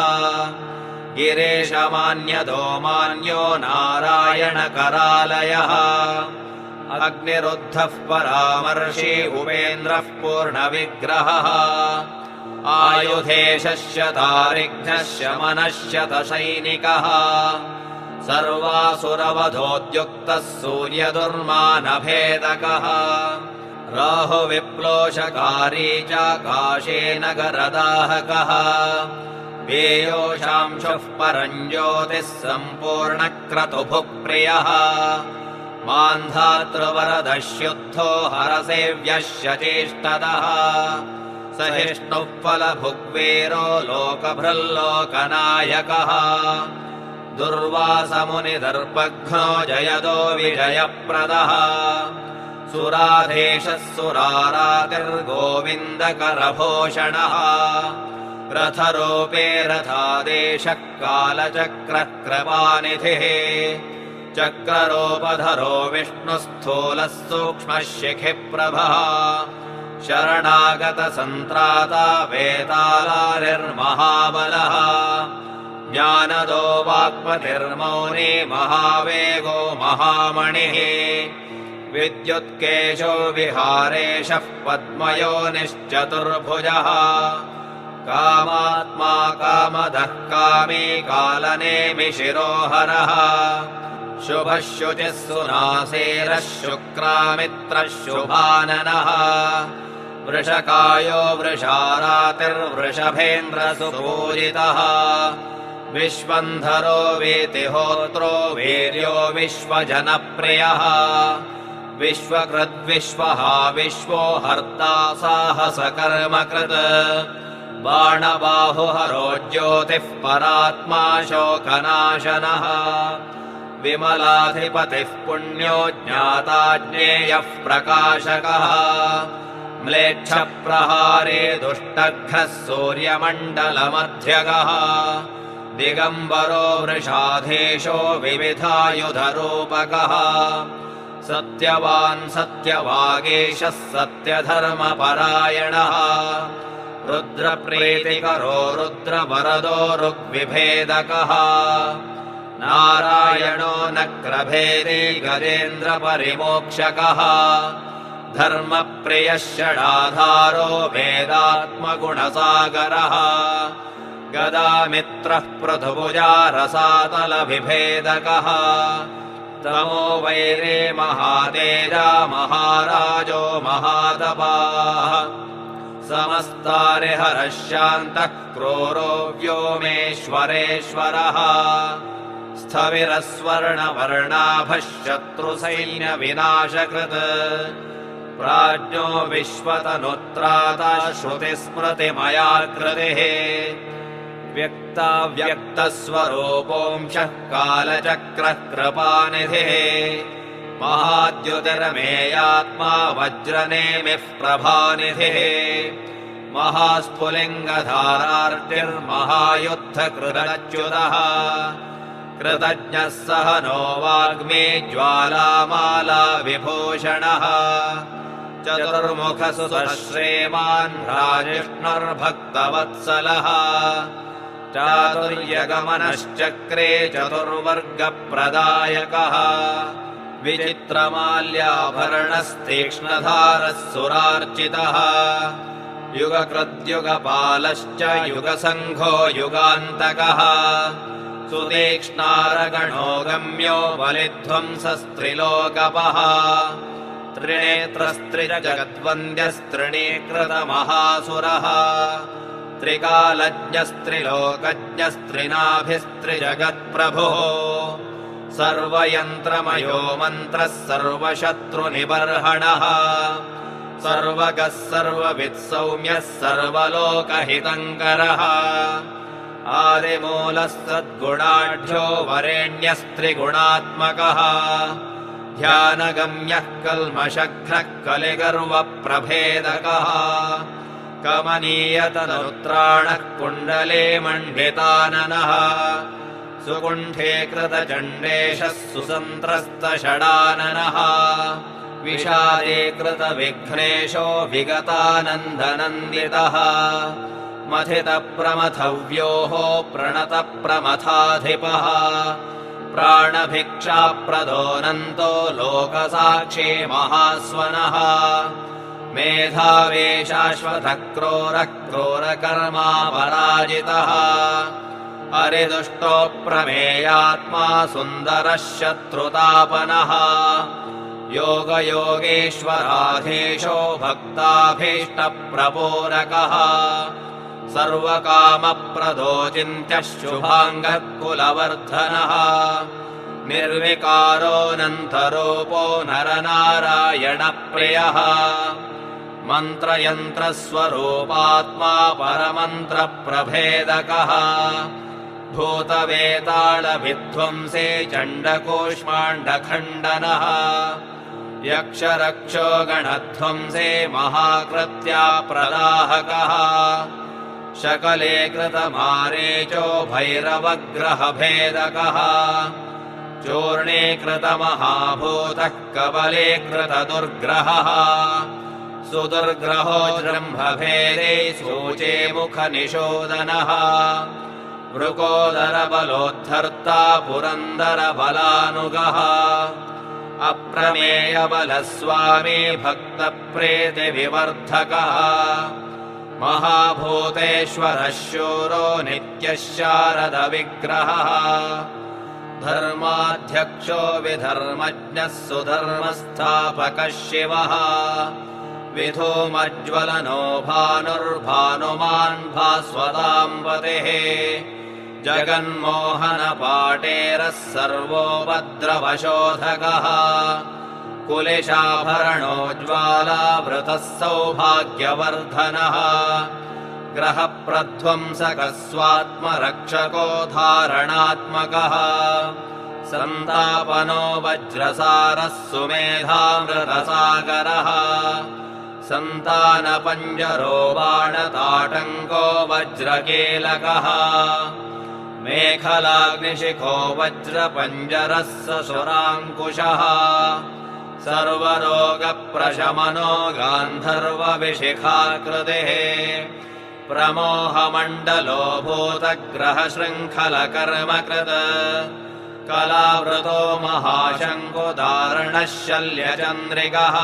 Speaker 2: गिरीशमान्यदो मान्यो नारायणकरालयः अग्निरुद्धः परामर्षि उपेन्द्रः पूर्णविग्रहः आयुधेशः शतारिघ्नः शमनः शतसैनिकः सर्वासुरवधोद्युक्तः सूर्यदुर्मानभेदकः राहुविप्लोषकारी च काशीनगरदाहकः वेयोषांशुः परञ्ज्योतिः सम्पूर्णक्रतुभुप्रियः मान्धातृवरदश्युद्धो हरसेव्यः शचेष्टदः सहिष्णुः फलभुग्वीरो लोकभृल्लोकनायकः दुर्वासमुनिदर्पघ्नो जयदो विजयप्रदः सुराधेशः सुरारातिर्गोविन्दकरभूषणः रथरूपे रथादेशः कालचक्रः कृपानिधिः चक्ररूपधरो विष्णुस्थूलः सूक्ष्मः शिखिप्रभः शरणागतसन्त्राता वेतालारिर्महाबलः ज्ञानदो वाक्पतिर्मौनी महावेगो महामणिः विद्युत्केशो विहारेशः पद्मयो निश्चतुर्भुजः कामात्मा कामदः कामी कालनेमिशिरोहरः शुभः शुचिः सुनासेरः शुक्रामित्रः शुभाननः वृषकायो वृषारातिर्वृषभेन्द्रसुपूजितः विश्वन्धरो वीतिहोत्रो वीर्यो विश्वजनप्रियः विश्वकृद्विश्वहा विश्वो हर्ता साहसकर्मकृत् बाणबाहुहरो ज्योतिः परात्मा शोकनाशनः विमलाधिपतिः पुण्यो ज्ञाता ज्ञेयः प्रकाशकः म्लेच्छप्रहारे दुष्टघ्नः सूर्यमण्डलमध्यगः दिगम्बरो वृषाधीशो विविधायुधरूपकः सत्यवान् सत्यवागीशः सत्यधर्मपरायणः रुद्रप्रीतिकरो रुद्रवरदो ऋग्विभेदकः नारायणो नक्रभेदी गजेन्द्रपरिमोक्षकः धर्मप्रियः षडाधारो वेदात्मगुणसागरः गदामित्रः पृथुभुजा रसातलविभेदकः तमो वैरे महातेजा महाराजो महातपाः समस्तारिहरः शान्तः क्रूरो व्योमेश्वरेश्वरः स्थविरस्वर्णवर्णाभः शत्रुसैन्यविनाशकृत् प्राज्ञो विश्वतनुत्राता श्रुतिस्मृतिमयाकृतिः व्यक्ताव्यक्तस्वरूपोऽंशः कालचक्रः कृपानिधिः महाद्युतिरमेयात्मा वज्रनेमिः प्रभानिधिः महास्फुलिङ्गधारार्तिर्महायुद्धकृतच्युतः कृतज्ञः सह नो वाग्मी ज्वालामाला विभूषणः चतुर्मुखसुतश्रेमान् राजिष्णुर्भक्तवत्सलः चातुर्यगमनश्चक्रे चतुर्वर्गप्रदायकः विचित्रमाल्याभरणस्तीक्ष्णधारः सुरार्चितः युगकृद्युगपालश्च युगसङ्घो युगान्तकः सुतीक्ष्णारगणो गम्यो बलिध्वंसस्त्रिलोकपः त्रिनेत्रस्त्रिजगद्वन्द्यस्त्रिणीकृतमहासुरः त्रिकालज्ञस्त्रिलोकज्ञस्त्रिनाभिस्त्रिजगत्प्रभुः सर्वयन्त्रमयो मन्त्रः सर्वशत्रुनिबर्हणः सर्वगः सर्ववित् सौम्यः सर्वलोकहितङ्करः आदिमूलः सद्गुणाढ्यो वरेण्यस्त्रिगुणात्मकः ध्यानगम्यः कल्मषघ्नः कलिगर्वप्रभेदकः कमनीयतनुत्राणः कुण्डले मण्डिताननः सुकुण्ठे कृतचण्डेशः सुसन्त्रस्तषडाननः विषादे कृतविघ्नेशो विगतानन्दनन्दितः मथितप्रमथव्योः प्रणतप्रमथाधिपः प्राणभिक्षाप्रदोऽनन्तो लोकसाक्षी महास्वनः मेधावी शाश्वतक्रूरः क्रूरकर्मापराजितः हरिदुष्टो प्रमेयात्मा सुन्दरः शत्रुतापनः योगयोगेश्वराधीशो भक्ताभीष्टप्रपूरकः सर्वकामप्रदो चिन्त्यः शुभाङ्गः कुलवर्धनः निर्विकारोऽनन्तरूपो नरनारायणप्रियः मन्त्रयन्त्रस्वरूपात्मा परमन्त्रप्रभेदकः भूतवेतालविध्वंसे चण्डकूष्माण्डखण्डनः यक्षरक्षो गणध्वंसे महाकृत्याप्रदाहकः शकले कृतमारीचो भैरवग्रहभेदकः चूर्णे कृतमहाभूतः कबले कृतदुर्ग्रहः सुदुर्ग्रहो जृम्भभेदे सूचे मुखनिषोदनः वृकोदरबलोद्धर्ता पुरन्दरबलानुगः अप्रमेयबलस्वामी भक्तप्रीतिविवर्धकः महाभूतेश्वरः शूरो नित्यः शारदविग्रहः धर्माध्यक्षो विधर्मज्ञः सुधर्मस्थापकः शिवः विधूमज्ज्वलनो भानुर्भानुमान् भास्वताम्पतिः जगन्मोहनपाटेरः सर्वोपद्रवशोधकः कुलिशाभरणोज्ज्वालावृतः सौभाग्यवर्धनः ग्रहप्रध्वंसकः स्वात्मरक्षको धारणात्मकः सन्तापनो वज्रसारः सुमेधामृतसागरः सन्तानपञ्जरो बाणताटङ्को वज्रकीलकः मेखलाग्निशिखो वज्रपञ्जरः ससुराङ्कुशः सर्वरोगप्रशमनो गान्धर्वविशिखाकृतिः प्रमोहमण्डलो भूतग्रहशृङ्खलकर्मकृत् कलावृतो महाशङ्कुधारणः शल्यचन्द्रिकः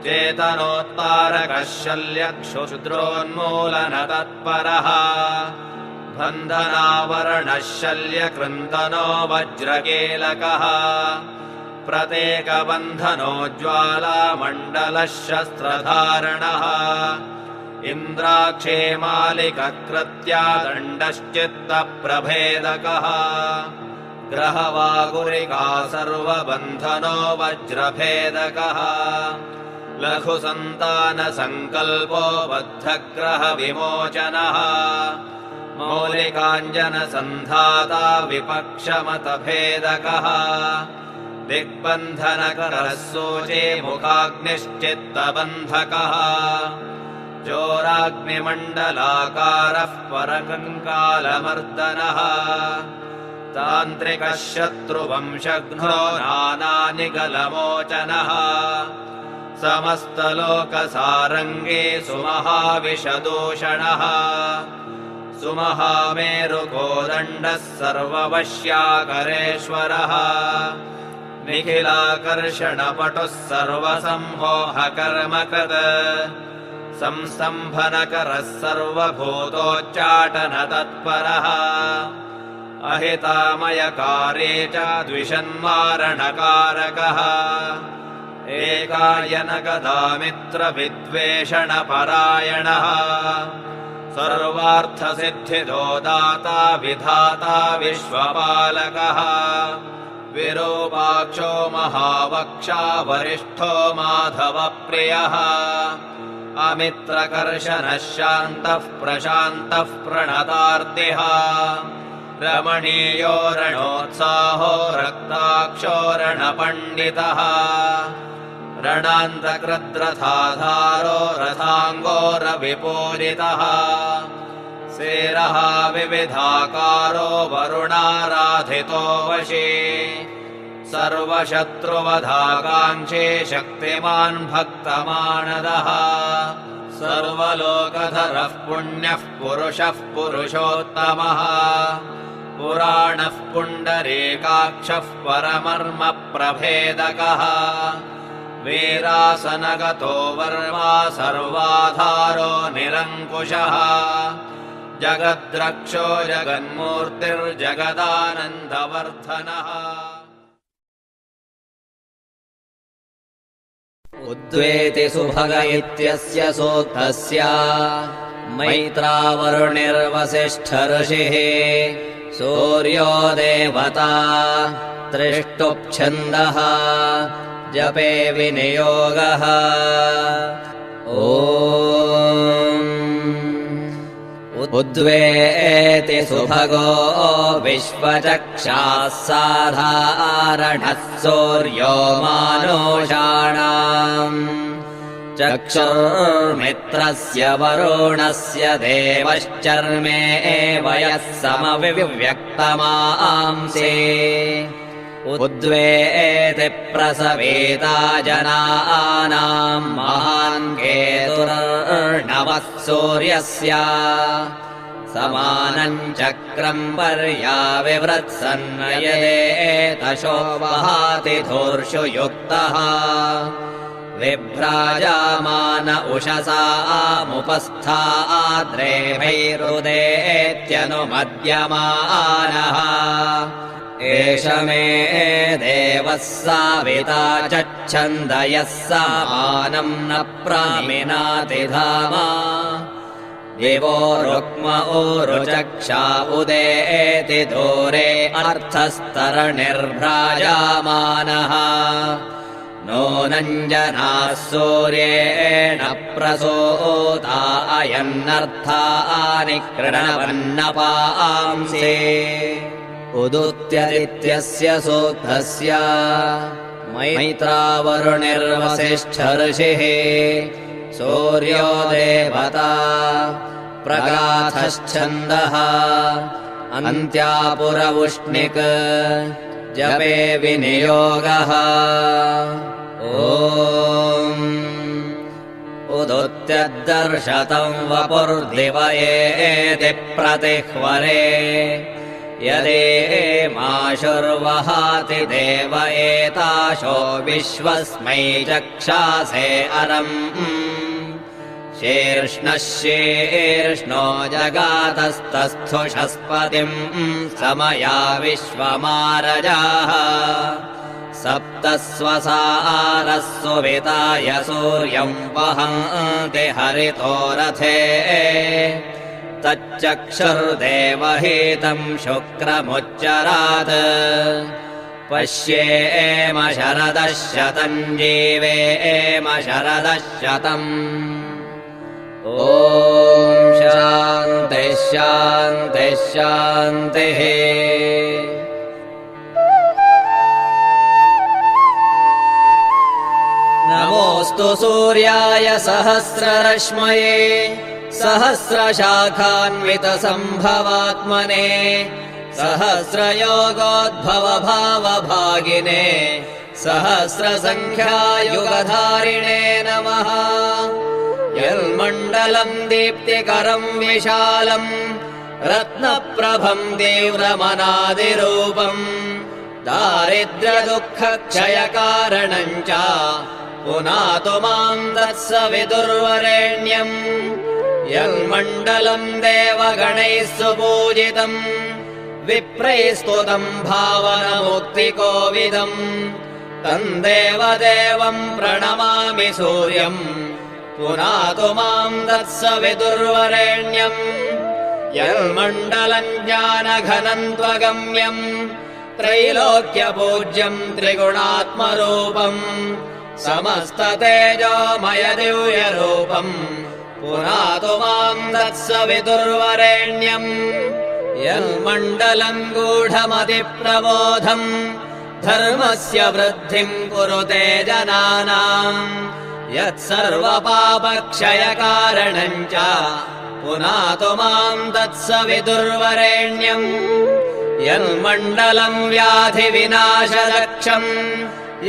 Speaker 2: चेतनोत्तारकः शल्यक्षुद्रोन्मूलनतत्परः बन्धनावरणः शल्यकृन्तनो वज्रकीलकः प्रत्येकबन्धनोज्ज्वालामण्डलः शस्त्रधारणः इन्द्राक्षे मालिककृत्या दण्डश्चित्तप्रभेदकः ग्रहवागुरिका सर्वबन्धनो वज्रभेदकः लघुसन्तानसङ्कल्पो बद्धग्रहविमोचनः मौलिकाञ्जनसन्धाता विपक्षमतभेदकः दिग्बन्धनकरः सूचे मुखाग्निश्चित्तबन्धकः चोराग्निमण्डलाकारः परकङ्कालमर्दनः तान्त्रिकः शत्रुवंशघ्नो नानानिगलमोचनः समस्तलोकसारङ्गे सुमहाविषदूषणः सुमहामेरुकोदण्डः सर्ववश्याकरेश्वरः निखिलाकर्षणपटुः सर्वसंमोहकर्मकृत् संस्तम्भनकरः सर्वभूतोच्चाटनतत्परः अहितामयकारे च द्विषन्मारणकारकः एकायनगदामित्रविद्वेषणपरायणः सर्वार्थसिद्धिदो दाता विधाता विश्वपालकः विरूपाक्षो महावक्षा वरिष्ठो माधवप्रियः अमित्रकर्षणः शान्तः प्रशान्तः प्रणतार्तिः रमणीयो रणोत्साहो रक्ताक्षो रणपण्डितः रणान्तकृद्रथाधारो रथाङ्गो रविपूजितः सेरः विविधाकारो वरुणाराधितो वशी सर्वशत्रुवधाकाङ्क्षी शक्तिमान् भक्तमानदः सर्वलोकधरः पुण्यः पुरुषः पुरुषोत्तमः पुराणः पुण्डरीकाक्षः परमर्म प्रभेदकः वीरासनगतो वर्मा सर्वाधारो निरङ्कुशः जगद्रक्षो जगन्मूर्तिर्जगदानन्दवर्धनः
Speaker 1: उद्वेति सुभग इत्यस्य सूक्तस्य मैत्रावरुणिर्वसिष्ठऋषिः सूर्यो देवता त्रिष्टुप्छन्दः जपे विनियोगः उद्वेति सुभगो विश्वचक्षाः साधारणः सूर्यो मानुषाणाम् चक्षुर्मित्रस्य वरुणस्य देवश्चर्मे वयः समविव्यक्तमांसे उद्वेति प्रसवेता जनानाम् महान् केतुर्नवः सूर्यस्य समानम् चक्रम् पर्याविवृत्सन्नयदेतशो वहाति धूर्षु युक्तः विभ्राजामान उषसामुपस्थाद्रेभैरुदेत्यनुमद्यमानः एष मे देवः साविता चच्छन्द यः समानम् न प्रामिनाति धामा दिवो रुक्म ऊरुचक्षा उदेति दूरे अर्थस्तरणिर्भ्राजामानः नूनञ्जनाः सूर्येण प्रसूता अयन्नर्थानि कृणवन्नपांसे उदुत्यदित्यस्य सूक्तस्य मैत्रावरुणिर्वसिष्ठऋषिः सूर्यो देवता प्रगाथश्छन्दः अन्त्यापुरवुष्णिक् जपे विनियोगः उदुत्यद्दर्शतम् वपुर्दिवयेति प्रतिह्वरे यदेमाशुर्वहाति देव एताशो विश्वस्मै चक्षासे अरम् शीर्ष्णः शीर्ष्णो जगातस्तस्थुषस्पतिम् समया विश्वमारजाः सप्तस्वसारः सुविताय सूर्यम् वहन्ति हरितो रथे तच्चक्षुर्देवहीतम् शुक्रमुच्चरात् पश्येम शरदः शतम् जीवेम शरदः शतम् ॐ शान्तिः शान्तिः शान्तिः नमोऽस्तु सूर्याय सहस्ररश्मये सहस्रशाखान्वितसम्भवात्मने सहस्रयोगोद्भवभावभागिने सहस्रसङ्ख्यायुगधारिणे नमः यन्मण्डलम् दीप्तिकरम् विशालम् रत्नप्रभम् तीव्रमनादिरूपम् दारिद्र्यदुःखक्षयकारणम् च पुनातु माम् तत्सविदुर्वरेण्यम् यन्मण्डलम् देवगणैः सुपूजितम् विप्रैः स्तुतम् भावनमुक्तिकोविदम् तम् देवदेवम् प्रणमामि सूर्यम् पुनातु माम् तत्सवितुर्वरेण्यम् यन्मण्डलम् ज्ञानघनम् त्वगम्यम् त्रैलोक्यपूज्यम् त्रिगुणात्मरूपम् समस्ततेजोमय दिव्यरूपम् पुनातु माम् तत्सवितुर्वरेण्यम् यन्मण्डलम् गूढमतिप्रबोधम् धर्मस्य वृद्धिम् कुरुते जनानाम् यत्सर्वपापक्षयकारणम् च पुनातु माम् तत्सवितुर्वरेण्यम् यन्मण्डलम् व्याधिविनाशदक्षम्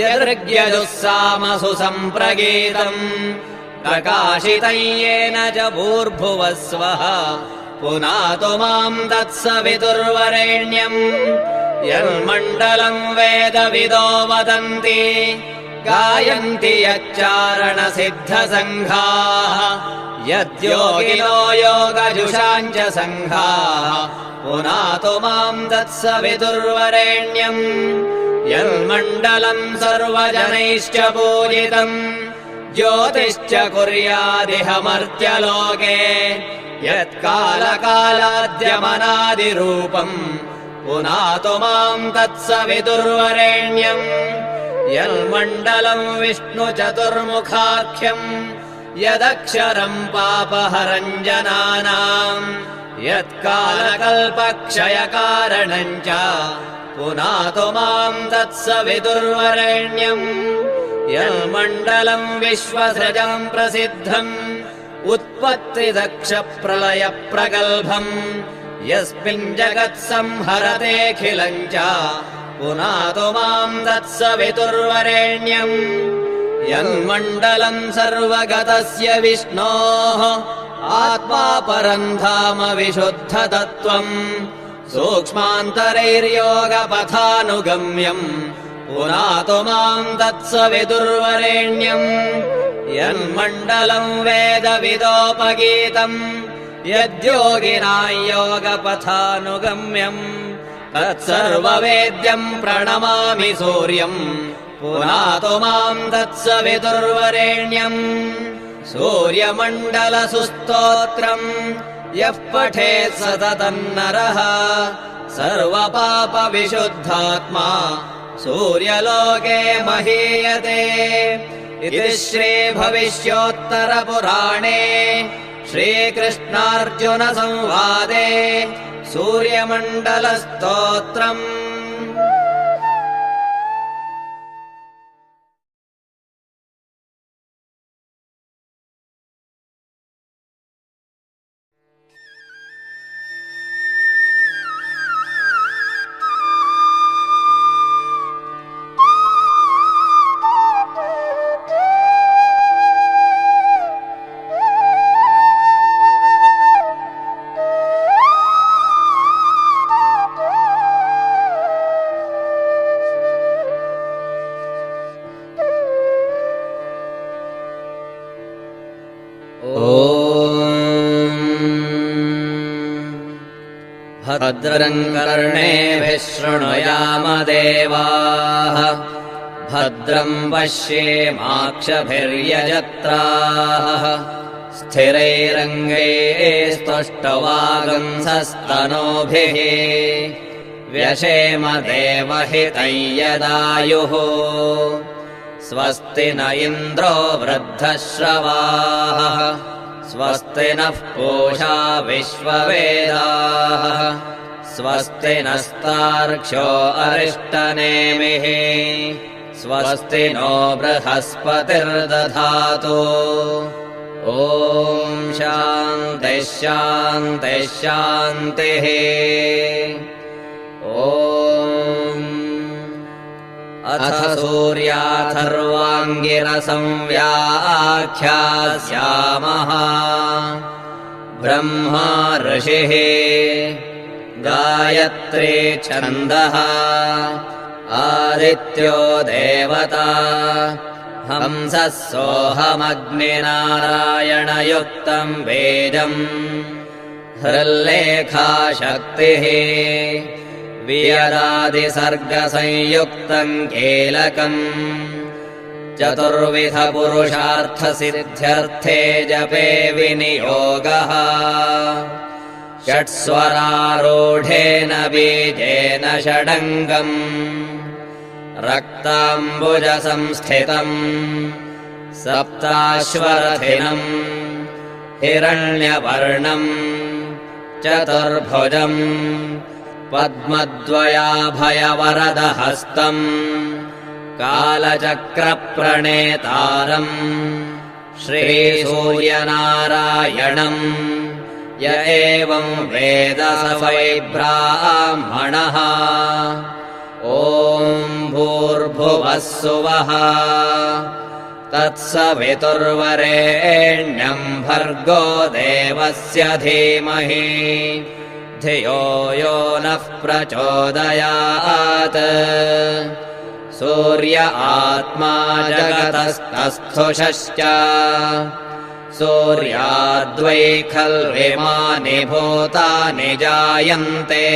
Speaker 1: यदृग्यजुस्सामसु सम्प्रगीतम् प्रकाशितम् येन च भूर्भुवः स्वः पुनातु माम् तत्सवितुर्वरेण्यम् यन्मण्डलम् वेदविदो वदन्ति गायन्ति यच्चारणसिद्धसङ्घाः यद्योगिनो योगजुषाम् च सङ्घाः पुनातु माम् तत्सवितुर्वरेण्यम् यन्मण्डलम् सर्वजनैश्च पूजितम् ज्योतिश्च कुर्यादिह मर्त्यलोके यत्कालकालाद्यमनादिरूपम् पुनातु माम् तत्सवितुर्वरेण्यम् यन्मण्डलम् विष्णुचतुर्मुखाख्यम् यदक्षरम् पापहरम् जनानाम् यत्कालकल्पक्षयकारणम् च पुनातु माम् तत्सवितुर्वरेण्यम् यन्मण्डलम् विश्वसृजम् प्रसिद्धम् उत्पत्तिदक्षप्रलयप्रगल्भम् यस्मिन् जगत्संहरतेऽखिलम् च पुनातु माम् तत्सवितुर्वरेण्यम् यन्मण्डलम् सर्वगतस्य विष्णोः आत्मा परम् धाम विशुद्धतत्त्वम् सूक्ष्मान्तरैर्योगपथानुगम्यम् पुनातु माम् तत्सवितुर्वरेण्यम् यन्मण्डलम् वेदविदोपगीतम् यद्योगिनाम् योगपथानुगम्यम् तत्सर्ववेद्यम् प्रणमामि सूर्यम् पुनातु माम् तत्सवितुर्वरेण्यम् सूर्यमण्डलसुस्तोत्रम् यः पठेत् सततम् नरः सर्वपापविशुद्धात्मा सूर्यलोके महीयते इति श्रीभविष्योत्तरपुराणे श्रीकृष्णार्जुनसंवादे सूर्यमण्डलस्तोत्रम्। भद्रम् कर्णेभिः शृणुयाम देवाः भद्रम् पश्येमाक्षभिर्यजत्राः स्थिरैरङ्गैस्तुष्टुवागुंसस्तनूभिः व्यशेम देवहितं यदायुः स्वस्ति न इन्द्रो वृद्धश्रवाः स्वस्ति नः पूषा विश्ववेदाः स्वस्ति नस्तार्क्ष्यो अरिष्टनेमिः स्वस्ति नो बृहस्पतिर्दधातु ॐ शान्तिः शान्तिः शान्तिः ॐ अथ सूर्याथर्वाङ्गिरसंव्याख्यास्यामः ब्रह्मा ऋषिः गायत्री छन्दः आदित्यो देवता हंसः सोऽहमग्निनारायणयुक्तम् वेदम् हृल्लेखा शक्तिः वियदादिसर्गसंयुक्तम् कीलकम् चतुर्विधपुरुषार्थसिद्ध्यर्थे जपे विनियोगः षट्स्वरारूढेन बीजेन षडङ्गम् रक्ताम्बुजसंस्थितम् सप्ताश्वरथिनम् हिरण्यवर्णम् चतुर्भुजम् पद्मद्वयाभयवरदहस्तम् कालचक्रप्रणेतारम् श्रीसूर्यनारायणम् य एवम् वेद स वै ब्राह्मणः ॐ भूर्भुवः सुवः तत्सवितुर्वरेण्यम् भर्गो देवस्य धीमहि धियो यो नः प्रचोदयात् सूर्य आत्मा जगतस्तस्थुषश्च सूर्याद्वै खल्विमानि भूतानि जायन्ते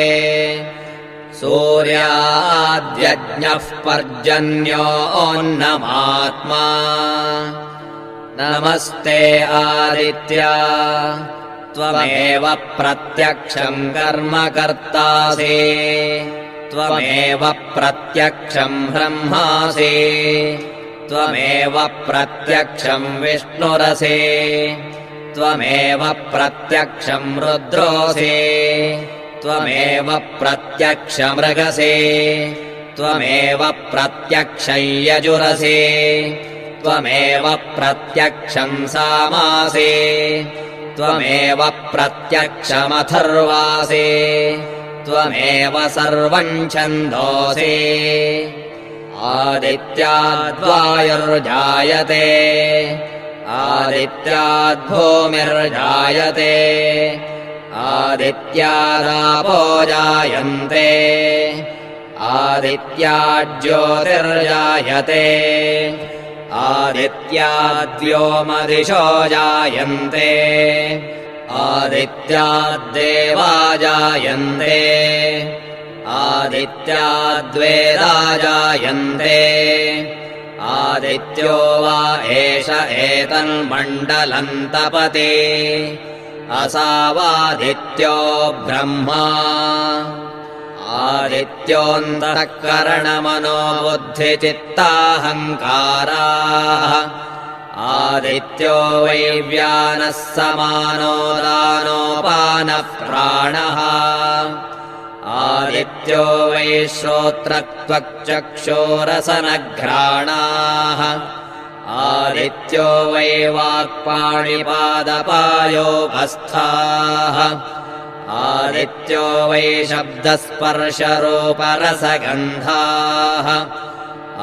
Speaker 1: सूर्याद्यज्ञः पर्जन्योऽन्नमात्मा नमस्ते आदित्या त्वमेव प्रत्यक्षम् कर्म कर्तासि त्वमेव प्रत्यक्षम् ब्रह्मासि त्वमेव प्रत्यक्षम् विष्णुरसि त्वमेव प्रत्यक्षम् रुद्रोऽसि त्वमेव प्रत्यक्षमृगसि त्वमेव प्रत्यक्षम् यजुरसि त्वमेव प्रत्यक्षम् सामासि त्वमेव प्रत्यक्षमथर्वासि त्वमेव सर्वम् छन्दोसि आदित्याद्वायुर्जायते आदित्याद्भूमिर्जायते आदित्यादापो जायन्ते आदित्याज्योतिर्जायते आदित्याद्व्योमदिशो जायन्ते आदित्याद्देवा जायन्ते आदित्याद्वेदा जायन्ते आदित्यो वा एष एतन्मण्डलम् तपति असावादित्यो ब्रह्मा आदित्योऽन्तःकरणमनो बुद्धिचित्ताहङ्काराः आदित्यो वै व्यानः समानो दानोपानः प्राणः आदित्यो वै श्रोत्रत्वक्चक्षुरसनघ्राणाः आदित्यो वै वाक्पाणिपादपायोपस्थाः आदित्यो वै शब्दस्पर्शरूपरसगन्धाः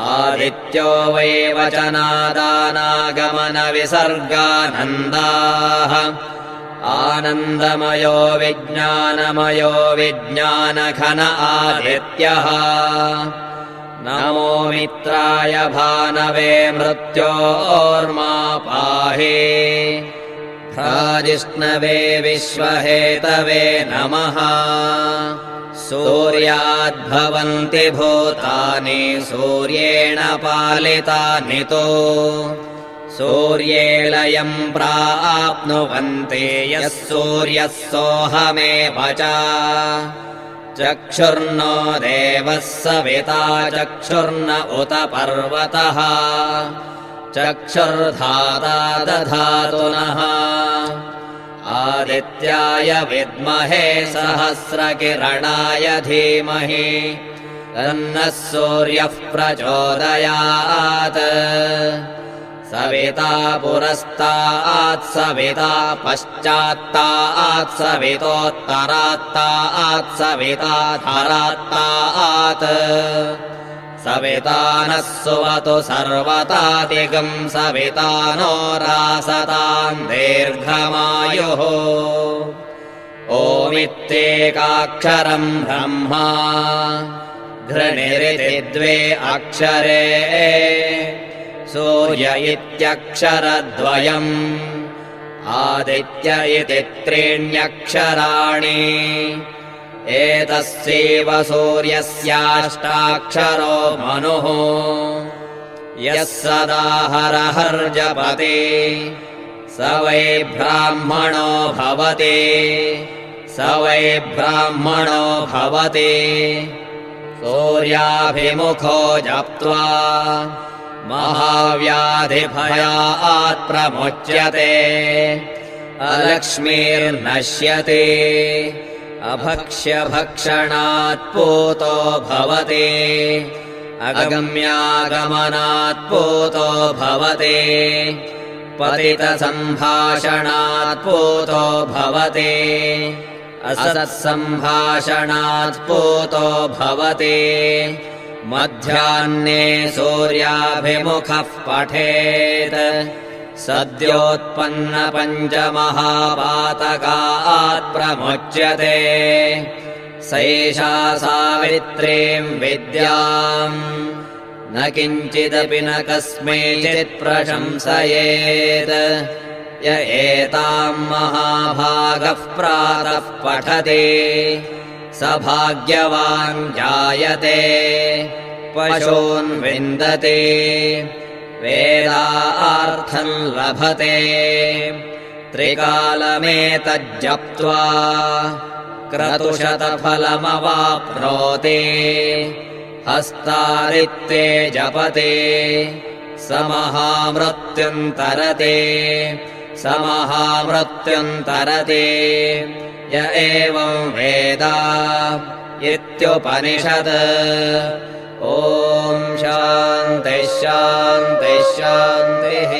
Speaker 1: आदित्यो वै वचनादानागमनविसर्गानन्दाः आनन्दमयो विज्ञानमयो विज्ञानघन आदित्यः नमो मित्राय भानवे मृत्योर्मा पाहि भ्राजिष्णवे विश्वहेतवे नमः सूर्याद्भवन्ति भूतानि सूर्येण पालितानि तु सूर्येलयम् प्राप्नुवन्ति यः सूर्यः सोऽहमेव च चक्षुर्नो देवः सविता चक्षुर्न उत पर्वतः चक्षुर्धाता दधातु नः आदित्याय विद्महे सहस्रकिरणाय धीमहि तन्नः सूर्यः प्रचोदयात् सविता पुरस्तात् सविता पश्चात्तात् सवितोत्तरात्तात् सविता धरात्तात् सविता नः सुवतु सर्वतादिगम् सविता नो रासताम् दीर्घमायुः ओमित्येकाक्षरम् ब्रह्मा घृणिरिति द्वे अक्षरे सूर्य इत्यक्षरद्वयम् आदित्य इति त्रीण्यक्षराणि एतस्यैव सूर्यस्याष्टाक्षरो मनुः यः सदा हरहर्जपते स वै ब्राह्मणो भवति सूर्याभिमुखो जप्त्वा महाव्याधिभयात् प्रमुच्यते अलक्ष्मीर्नश्यते अभक्ष्यभक्षणात् पूतो भवति अगम्यागमनात् पूतो भवति पतितसम्भाषणात् पूतो भवति असत्सम्भाषणात् पूतो भवति मध्याह्ने सूर्याभिमुखः पठेत् सद्योत्पन्नपञ्चमहापातकात् प्रमुच्यते सैषा सावित्रीम् विद्याम् न किञ्चिदपि न कस्मैचित् प्रशंसयेत् य एताम् महाभागः प्रातः पठति स भाग्यवान् जायते पशून् विन्दते वेदार्थम् लभते त्रिकालमेतज्जप्त्वा क्रतुशतफलमवाप्नोति हस्तारित्ते जपते स महामृत्युन्तरते य एवं वेद इत्युपनिषत् ॐ शान्तिः शान्तिः शान्तिः।